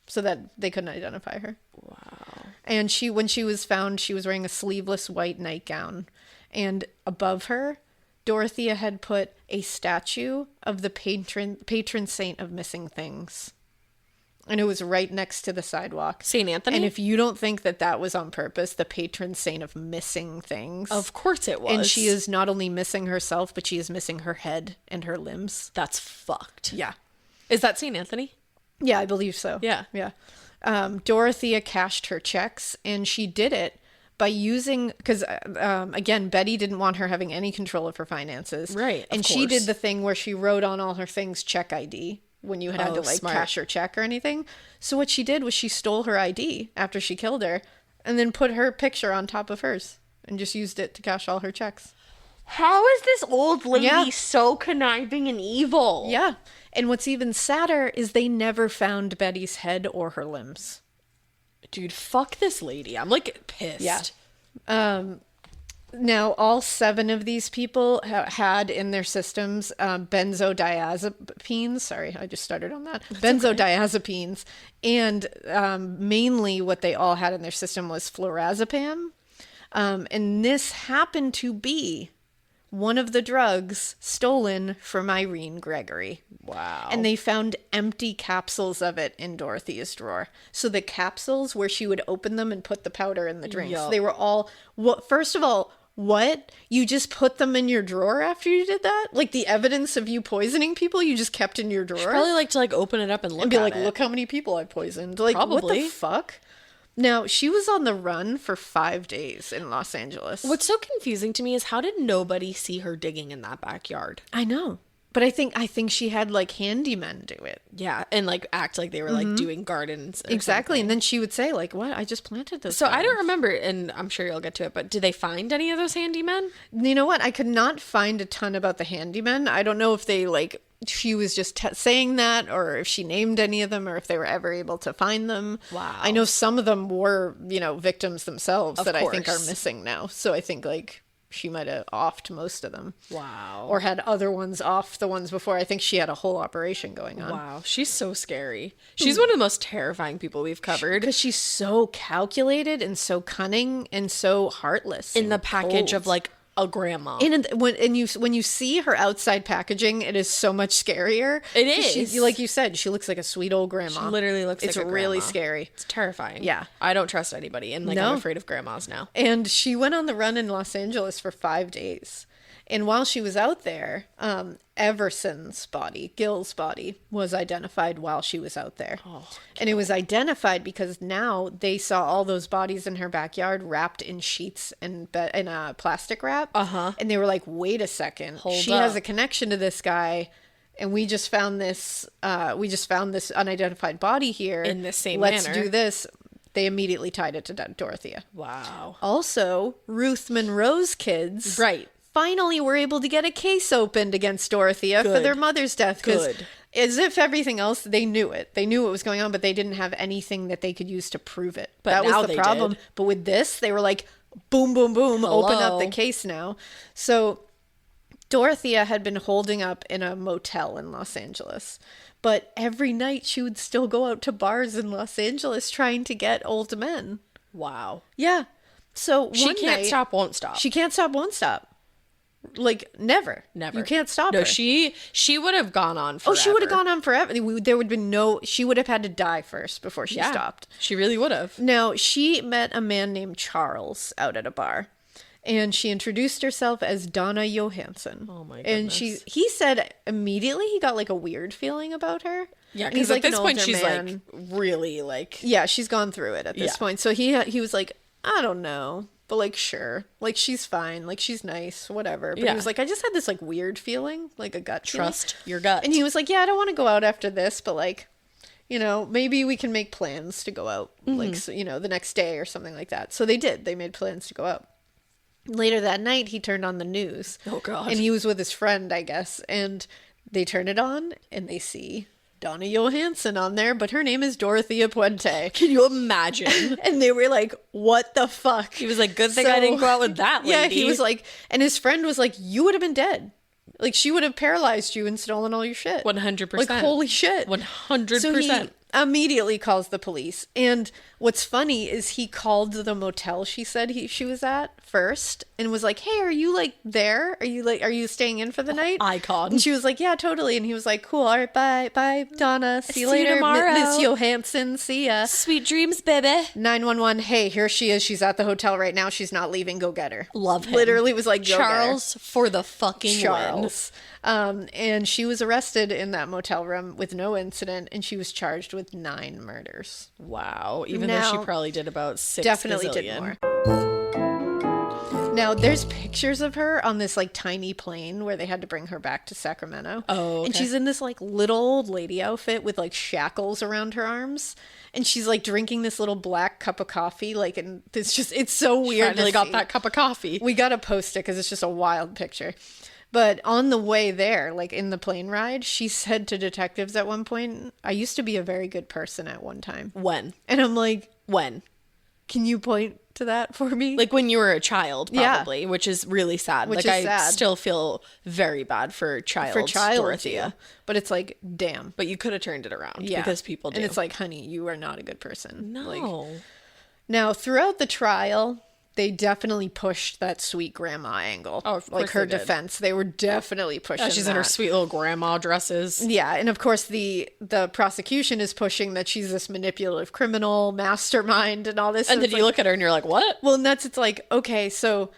C: so that they couldn't identify her.
B: Wow.
C: And when she was found, she was wearing a sleeveless white nightgown. And above her, Dorothea had put a statue of the patron saint of missing things. And it was right next to the sidewalk.
B: St. Anthony?
C: And if you don't think that was on purpose, the patron saint of missing things.
B: Of course it was.
C: And she is not only missing herself, but she is missing her head and her limbs.
B: That's fucked.
C: Yeah.
B: Is that St. Anthony?
C: Yeah, I believe so.
B: Yeah.
C: Yeah. Dorothea cashed her checks, and she did it by using, because again, Betty didn't want her having any control of her finances.
B: Right.
C: And she did the thing where she wrote on all her things check ID when you had to like
B: smart.
C: cash her check or anything. So what she did was she stole her ID after she killed her and then put her picture on top of hers and just used it to cash all her checks.
B: How is this old lady so conniving and evil?
C: Yeah. And what's even sadder is they never found Betty's head or her limbs.
B: Dude, fuck this lady. I'm like pissed.
C: Yeah. Now, all 7 of these people had in their systems benzodiazepines. Sorry, I just started on that. Benzodiazepines. And mainly what they all had in their system was flurazepam. And this happened to be one of the drugs stolen from Irene Gregory.
B: Wow.
C: And they found empty capsules of it in Dorothea's drawer. So the capsules where she would open them and put the powder in the drinks, they were all, first of all, what? You just put them in your drawer after you did that? Like the evidence of you poisoning people you just kept in your drawer?
B: She'd probably like to like open it up and look
C: and be
B: at
C: like,
B: it.
C: look how many people I poisoned. Like,
B: Probably.
C: what the fuck? Now, she was on the run for 5 days in Los Angeles.
B: What's so confusing to me is how did nobody see her digging in that backyard?
C: I know. But I think she had like handymen do it.
B: Yeah, and like act like they were like doing gardens.
C: Exactly. And then she would say like, what? I just planted those.
B: So I don't
C: gardens."
B: remember, and I'm sure you'll get to it, but did they find any of those handymen?
C: You know what? I could not find a ton about the handymen. I don't know if they like, she was just saying that or if she named any of them or if they were ever able to find them.
B: Wow.
C: I know some of them were, victims themselves
B: Of
C: that I think are
B: course.
C: missing now. So I think like she might have offed most of them.
B: Wow.
C: Or had other ones off the ones before. I think she had a whole operation going on.
B: Wow. She's so scary. She's one of the most terrifying people we've covered.
C: Because she's so calculated and so cunning and so heartless.
B: In the
C: and
B: package
C: cold.
B: of like a grandma.
C: And when you see her outside packaging, it is so much scarier.
B: It is.
C: She, like you said, she looks like a sweet old grandma.
B: She literally looks like a
C: It's really
B: grandma.
C: scary.
B: It's terrifying.
C: Yeah.
B: I don't trust anybody, and like
C: No.
B: I'm afraid of grandmas now.
C: And she went on the run in Los Angeles for 5 days. And while she was out there, Everson's body, Gil's body, was identified while she was out there. Oh, and it was identified because now they saw all those bodies in her backyard wrapped in sheets and in a plastic wrap. And they were like, wait a second. She has a connection to this guy. And we just found this unidentified body here.
B: In the same
C: Let's
B: manner.
C: do this. They immediately tied it to Dorothea.
B: Wow.
C: Also, Ruth Monroe's kids finally were able to get a case opened against Dorothea for their mother's death. Good. As if everything else, they knew it. They knew what was going on, but they didn't have anything that they could use to prove it.
B: But
C: that
B: now
C: was the
B: they
C: problem.
B: did.
C: But with this, they were like, boom, boom, boom,
B: Hello.
C: open up the case now. So Dorothea had been holding up in a motel in Los Angeles. But every night she would still go out to bars in Los Angeles trying to get old men.
B: Wow.
C: Yeah. So
B: She
C: one
B: can't
C: night,
B: stop, won't stop.
C: She can't stop, won't stop. Like, never. You can't stop her.
B: No, she would have gone on forever.
C: Oh, she would have gone on forever. There would have been she would have had to die first before she stopped.
B: She really would have.
C: Now, she met a man named Charles out at a bar. And she introduced herself as Donna Johansson.
B: Oh my goodness.
C: And he said immediately he got like a weird feeling about her.
B: Yeah, because at this point she's like really like...
C: Yeah, she's gone through it at this point. So he was like, I don't know. But like, sure. Like, she's fine. Like, she's nice. Whatever. But he was like, I just had this like weird feeling. Like a gut
B: Trust your gut.
C: And he was like, yeah, I don't want to go out after this. But like, you know, maybe we can make plans to go out. Like, so, you know, the next day or something like that. So they did. They made plans to go out. Later that night, he turned on the news.
B: Oh, God.
C: And he was with his friend, I guess. And they turn it on and they see Donna Johansson on there, but her name is Dorothea Puente.
B: Can you imagine?
C: And they were like, what the fuck?
B: He was like, good thing I didn't go out with that lady.
C: Yeah, he was like, and his friend was like, you would have been dead. Like, she would have paralyzed you and stolen all your shit.
B: 100%.
C: Like, holy shit.
B: 100%.
C: So he immediately calls the police. And what's funny is he called the motel she said she was at first and was like, hey, are you like there? Are you staying in for the night?
B: Icon.
C: And she was like, yeah, totally. And he was like, cool. All right, bye, Donna. See you later,
B: tomorrow.
C: Miss Johansson. See ya.
B: Sweet dreams, baby.
C: 911. Hey, here she is. She's at the hotel right now. She's not leaving. Go get her.
B: Love him.
C: Literally was like, go
B: Charles
C: get her.
B: for the fucking
C: Charles. And she was arrested in that motel room with no incident, and she was charged with 9 murders.
B: win. Wow. Even though she probably did about 6
C: Definitely
B: gazillion.
C: did more. Now, there's pictures of her on this like tiny plane where they had to bring her back to Sacramento.
B: Oh, okay.
C: And she's in this like little old lady outfit with like shackles around her arms. And she's like drinking this little black cup of coffee. Like, and it's so weird.
B: Finally got that cup of coffee.
C: We got to post it because it's just a wild picture. But on the way there, like in the plane ride, she said to detectives at one point, I used to be a very good person at one time.
B: When?
C: And I'm like,
B: When?
C: can you point to that for me?
B: Like when you were a child, probably, which is really sad.
C: Which
B: like
C: is
B: I
C: sad.
B: still feel very bad for child Dorothea.
C: But it's like, damn.
B: But you could have turned it around
C: Yeah.
B: because people do.
C: And it's like, honey, you are not a good person.
B: no.
C: Like, now, throughout the trial, they definitely pushed that sweet grandma angle.
B: Oh, of
C: like
B: course
C: her
B: they did.
C: defense. They were definitely pushing
B: She's in her
C: that.
B: sweet little grandma dresses.
C: Yeah, and of course the prosecution is pushing that she's this manipulative criminal, mastermind, and all this.
B: And then you look at her and you're like, what?
C: Well, and it's like, okay, so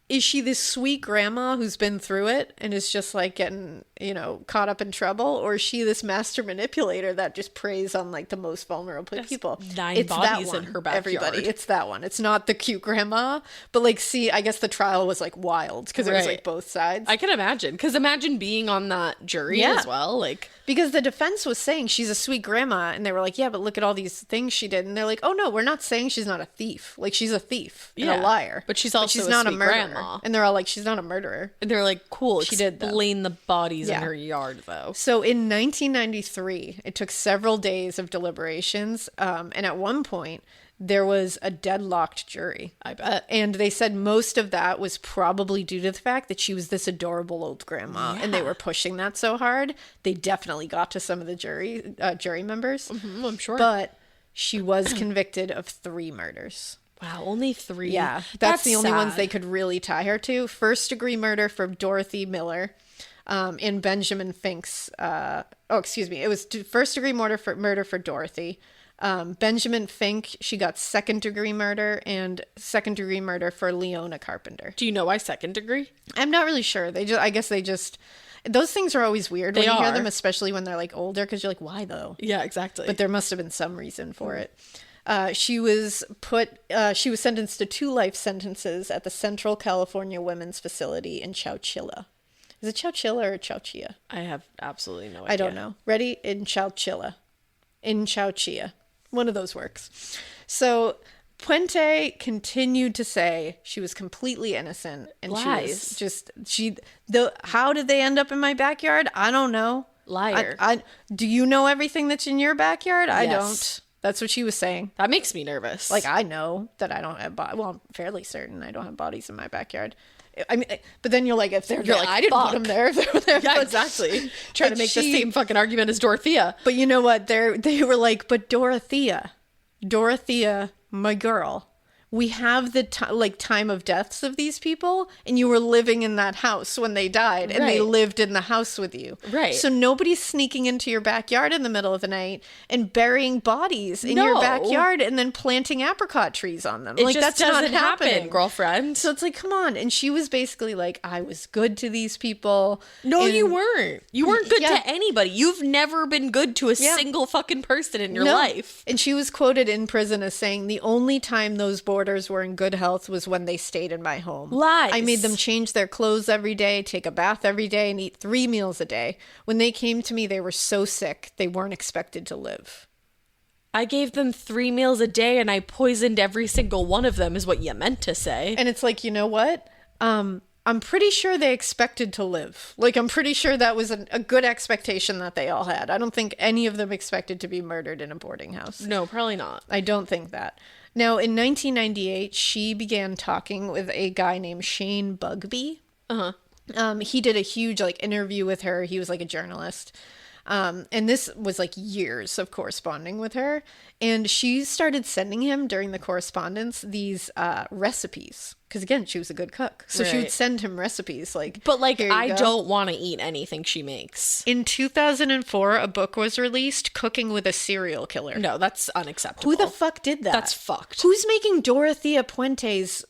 C: is she this sweet grandma who's been through it and is just like getting, you know, caught up in trouble? Or is she this master manipulator that just preys on like the most vulnerable people?
B: 9 bodies in her backyard.
C: Everybody, it's that one. It's not the cute grandma. But like, see, I guess the trial was like wild because it was like both sides.
B: I can imagine. Because imagine being on that jury as well. Like,
C: because the defense was saying she's a sweet grandma, and they were like, yeah, but look at all these things she did. And they're like, oh no, we're not saying she's not a thief. Like, she's a thief and a liar.
B: But she's also
C: not a
B: sweet
C: murderer.
B: grandma.
C: And they're all like, she's not a murderer.
B: And they're like, cool,
C: She did, though.
B: explain the bodies in
C: Yeah.
B: her yard, though.
C: So in 1993, it took several days of deliberations. And at one point, there was a deadlocked jury.
B: I bet.
C: And they said most of that was probably due to the fact that she was this adorable old grandma. And they were pushing that so hard. They definitely got to some of the jury members.
B: Mm-hmm, I'm sure.
C: But she was convicted of 3 murders.
B: Wow, only 3.
C: Yeah, that's the only ones
B: sad.
C: they could really tie her to. First-degree murder for Dorothy Miller and Benjamin Fink's... it was first-degree murder for Dorothy. Benjamin Fink, she got second-degree murder and second-degree murder for Leona Carpenter.
B: Do you know why second degree?
C: I'm not really sure. I guess they just... Those things are always weird when you hear them, especially when they're like older, because you're like, why though?
B: Yeah, exactly.
C: But there must have been some reason for it. She was sentenced to 2 life sentences at the Central California Women's Facility in Chowchilla. Is it Chowchilla or Chowchilla?
B: I have absolutely no idea.
C: I don't know. Ready? In Chowchilla. In Chowchilla. One of those works. So Puente continued to say she was completely innocent, and
B: Lies.
C: How did they end up in my backyard? I don't know.
B: Liar.
C: Do you know everything that's in your backyard? I
B: Yes.
C: don't. That's what she was saying.
B: That makes me nervous.
C: Like, I know that I don't have I'm fairly certain I don't have bodies in my backyard. I mean, but then you're like, if they're like, I didn't put them there. If they were there,
B: yeah, exactly. Trying to make the same fucking argument as Dorothea.
C: But you know what? They were like, but Dorothea, my girl, we have the time of deaths of these people, and you were living in that house when they died, and they lived in the house with you.
B: Right.
C: So nobody's sneaking into your backyard in the middle of the night and burying bodies in your backyard and then planting apricot trees on them.
B: It
C: like,
B: just
C: that's
B: doesn't
C: not happening,
B: happen, girlfriend.
C: So it's like, come on. And she was basically like, I was good to these people.
B: No,
C: and
B: you weren't. You weren't good
C: Yeah.
B: to anybody. You've never been good to a single fucking person in your life.
C: And she was quoted in prison as saying, the only time those boarders were in good health was when they stayed in my home.
B: Lies.
C: I made them change their clothes every day, take a bath every day, and eat 3 meals a day. When they came to me, they were so sick, they weren't expected to live.
B: I gave them 3 meals a day and I poisoned every single one of them is what you meant to say.
C: And it's like, you know what? I'm pretty sure they expected to live. Like, I'm pretty sure that was a good expectation that they all had. I don't think any of them expected to be murdered in a boarding house.
B: No, probably not.
C: I don't think that. Now, in 1998, she began talking with a guy named Shane Bugbee. He did a huge interview with her. He was like a journalist. And this was like years of corresponding with her. And she started sending him during the correspondence these recipes. Because again, she was a good cook. So she would send him recipes
B: But I
C: go.
B: don't want to eat anything she makes.
C: In 2004, a book was released, Cooking with a Serial Killer.
B: No, that's unacceptable.
C: Who the fuck did that?
B: That's fucked.
C: Who's making Dorothea Puente's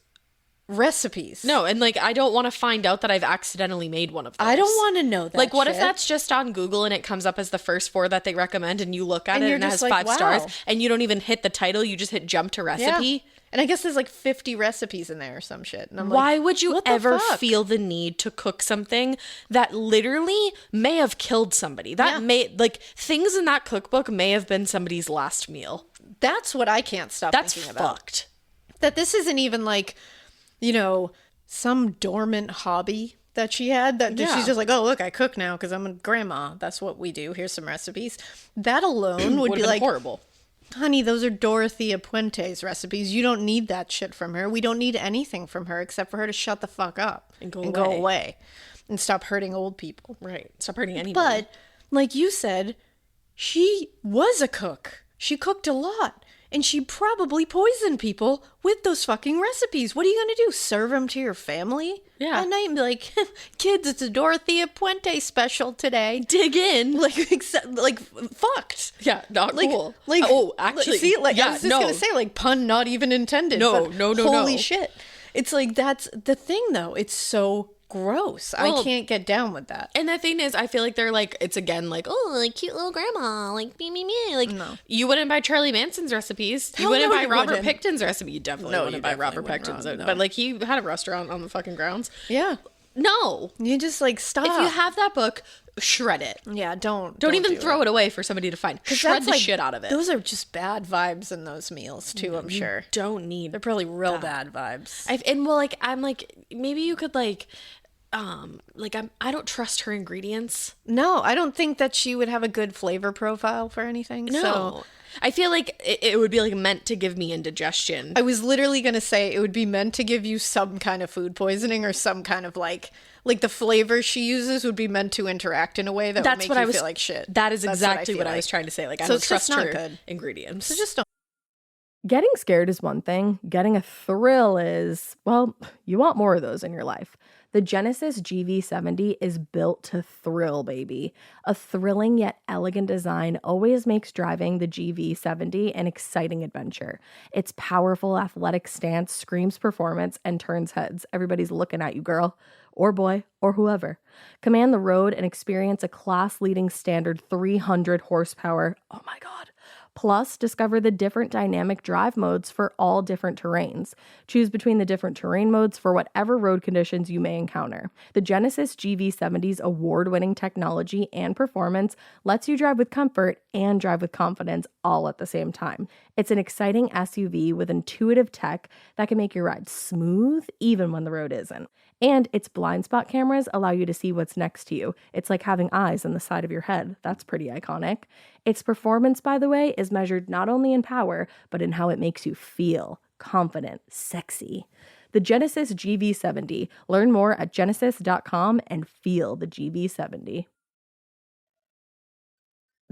C: recipes?
B: No, and I don't want to find out that I've accidentally made one of those.
C: I don't want to know that.
B: What if
C: shit?
B: that's just on Google and it comes up as the first 4 that they recommend and you look at
C: And
B: it
C: you're
B: and it has
C: just like,
B: 5
C: wow.
B: stars and you don't even hit the title, you just hit jump to recipe?
C: Yeah. And I guess there's 50 recipes in there or some shit. And I'm
B: Why
C: like,
B: would you
C: what the
B: ever
C: fuck?
B: feel the need to cook something that literally may have killed somebody? That may things in that cookbook may have been somebody's last meal.
C: That's what I can't stop
B: That's
C: thinking about.
B: fucked.
C: That this isn't even some dormant hobby that she had that she's just like, oh, look, I cook now because I'm a grandma. That's what we do. Here's some recipes. That alone would be
B: Would've been horrible.
C: Honey, those are Dorothea Puente's recipes. You don't need that shit from her. We don't need anything from her except for her to shut the fuck up
B: And go
C: away and stop hurting old people.
B: Right. Stop hurting anybody.
C: But like you said, she was a cook. She cooked a lot. And she probably poisoned people with those fucking recipes. What are you going to do? Serve them to your family?
B: Yeah.
C: At night and be like, kids, it's a Dorothea Puente special today.
B: dig in.
C: Fucked.
B: Yeah, not cool. Actually.
C: See, I
B: yeah,
C: was just going to say, pun not even intended.
B: No,
C: but
B: no.
C: Holy shit. It's that's the thing, though. It's so gross.
B: Well,
C: I can't get down with that.
B: And the thing is, I feel like they're it's again cute little grandma, me.
C: No.
B: You wouldn't buy Charlie Manson's recipes. You
C: Hell
B: wouldn't
C: no,
B: buy
C: you
B: Robert
C: wouldn't.
B: Picton's recipe. You definitely
C: No,
B: wouldn't
C: you
B: buy
C: definitely
B: Robert
C: wouldn't,
B: Picton's.
C: no.
B: But he had a restaurant on the fucking grounds.
C: Yeah.
B: No.
C: You just stop.
B: If you have that book, shred it.
C: Yeah, don't
B: even throw it away for somebody to find. Shred the shit out of it.
C: Those are just bad vibes in those meals too, I'm sure.
B: Don't need.
C: They're probably real bad vibes.
B: I'm maybe you could I don't trust her ingredients.
C: No, I don't think that she would have a good flavor profile for anything.
B: No.
C: So
B: I feel like it would be meant to give me indigestion.
C: I was literally going to say it would be meant to give you some kind of food poisoning or some kind of like the flavor she uses would be meant to interact in a way that would make you feel like shit.
B: That is
C: That's
B: exactly what I
C: feel
B: was trying to say. I
C: So
B: don't
C: it's just
B: trust
C: not
B: her
C: good.
B: ingredients.
C: So just don't.
A: Getting scared is one thing. Getting a thrill is, well, you want more of those in your life. The Genesis GV70 is built to thrill, baby. A thrilling yet elegant design always makes driving the GV70 an exciting adventure. Its powerful athletic stance screams performance and turns heads. Everybody's looking at you, girl, or boy, or whoever. Command the road and experience a class-leading standard 300 horsepower. Oh my God. Plus, discover the different dynamic drive modes for all different terrains. Choose between the different terrain modes for whatever road conditions you may encounter. The Genesis GV70's award-winning technology and performance lets you drive with comfort and drive with confidence all at the same time. It's an exciting SUV with intuitive tech that can make your ride smooth even when the road isn't. And its blind spot cameras allow you to see what's next to you. It's like having eyes on the side of your head. That's pretty iconic. Its performance, by the way, is measured not only in power, but in how it makes you feel confident, sexy. The Genesis GV70. Learn more at genesis.com and feel the GV70.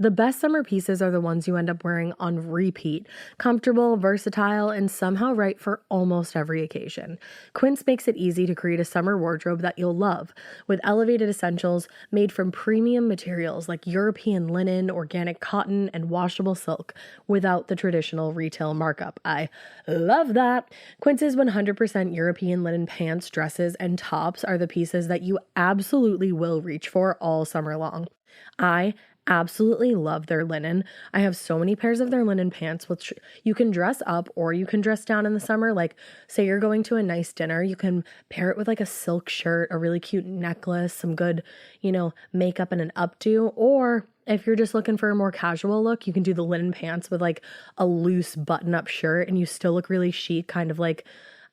A: The best summer pieces are the ones you end up wearing on repeat. Comfortable, versatile, and somehow right for almost every occasion. Quince makes it easy to create a summer wardrobe that you'll love, with elevated essentials made from premium materials like European linen, organic cotton, and washable silk, without the traditional retail markup. I love that! Quince's 100% European linen pants, dresses, and tops are the pieces that you absolutely will reach for all summer long. I absolutely love their linen. I have so many pairs of their linen pants, which you can dress up or you can dress down in the summer. Like, say you're going to a nice dinner, you can pair it with like a silk shirt, a really cute necklace, some good, makeup and an updo. Or if you're just looking for a more casual look, you can do the linen pants with like a loose button-up shirt and you still look really chic, kind of like,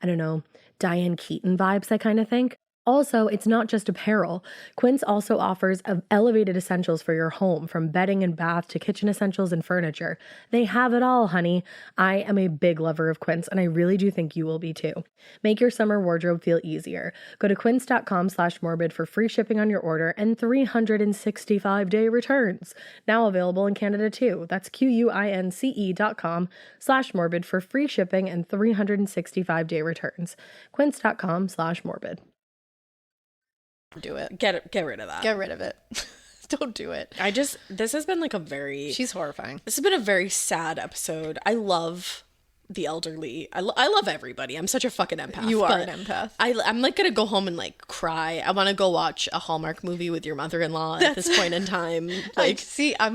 A: I don't know, Diane Keaton vibes, I kind of think. Also, it's not just apparel. Quince also offers elevated essentials for your home, from bedding and bath to kitchen essentials and furniture. They have it all, honey. I am a big lover of Quince, and I really do think you will be too. Make your summer wardrobe feel easier. Go to quince.com/morbid for free shipping on your order and 365-day returns. Now available in Canada too. That's QUINCE.com/morbid for free shipping and 365-day returns. Quince.com/morbid.
C: Do it.
B: Get rid of that.
C: Get rid of it. Don't do it.
B: This has been
C: she's horrifying.
B: This has been a very sad episode. I love the elderly. I love everybody. I'm such a fucking empath.
C: You are an empath.
B: I'm like gonna go home and like cry. I want to go watch a Hallmark movie with your mother-in-law at this point in time. Like,
C: I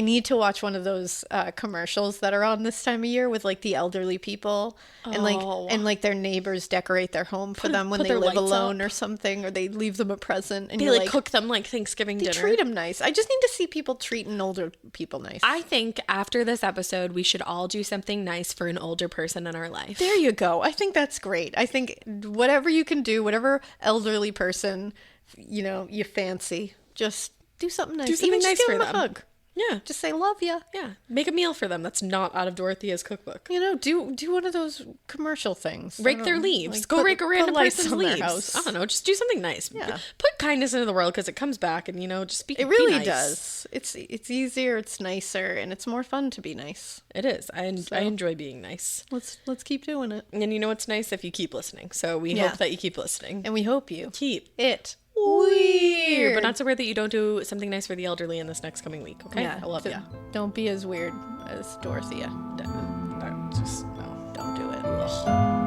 C: need to watch one of those commercials that are on this time of year with like the elderly people and like their neighbors decorate their home for them when they live alone or something, or they leave them a present and
B: they like cook them like Thanksgiving dinner.
C: Treat them nice. I just need to see people treating older people nice.
B: I think after this episode, we should all do something nice for an older person in our life.
C: There you go. I think that's great. I think whatever you can do, whatever elderly person you fancy, just do something nice.
B: Do something nice for them.
C: A hug.
B: Yeah.
C: Just say, love ya.
B: Yeah. Make a meal for them that's not out of Dorothea's cookbook.
C: Do one of those commercial things.
B: Rake their leaves.
C: Like
B: go rake a random person's leaves.
C: House.
B: I don't know. Just do something nice.
C: Yeah.
B: Put kindness into the world because it comes back and, just be
C: It really
B: nice.
C: does. It's easier, it's nicer, and it's more fun to be nice.
B: It is. I enjoy being nice.
C: Let's keep doing it.
B: And you know what's nice? If you keep listening. So we hope that you keep listening.
C: And we hope you
B: keep
C: it
B: weird, but not so weird that you don't do something nice for the elderly in this next coming week. Okay,
C: yeah,
B: I love you.
C: Don't be as weird as Dorothea.
B: Just no,
C: don't do it.
B: Ugh.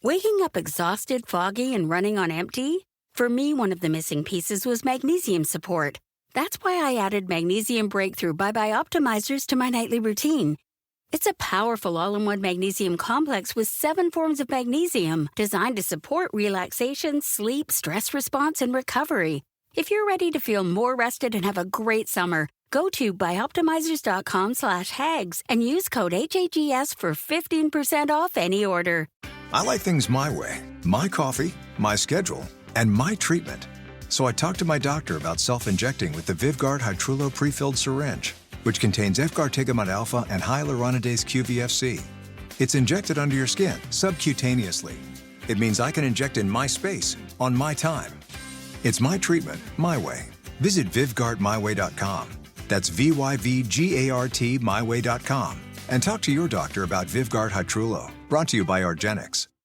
E: Waking up exhausted, foggy, and running on empty? For me, one of the missing pieces was magnesium support. That's why I added Magnesium Breakthrough Bye Bye Optimizers to my nightly routine. It's a powerful all-in-one magnesium complex with 7 forms of magnesium designed to support relaxation, sleep, stress response, and recovery. If you're ready to feel more rested and have a great summer, go to byoptimizers.com/hags and use code HAGS for 15% off any order.
F: I like things my way. My coffee, my schedule. and my treatment. So I talked to my doctor about self-injecting with the Vyvgart Hytrulo prefilled syringe, which contains efgartigimod alpha and hyaluronidase QVFC. It's injected under your skin, subcutaneously. It means I can inject in my space, on my time. It's my treatment, my way. Visit VyvgartMyWay.com. That's VYVGART myway.com. And talk to your doctor about Vyvgart Hytrulo, brought to you by argenx.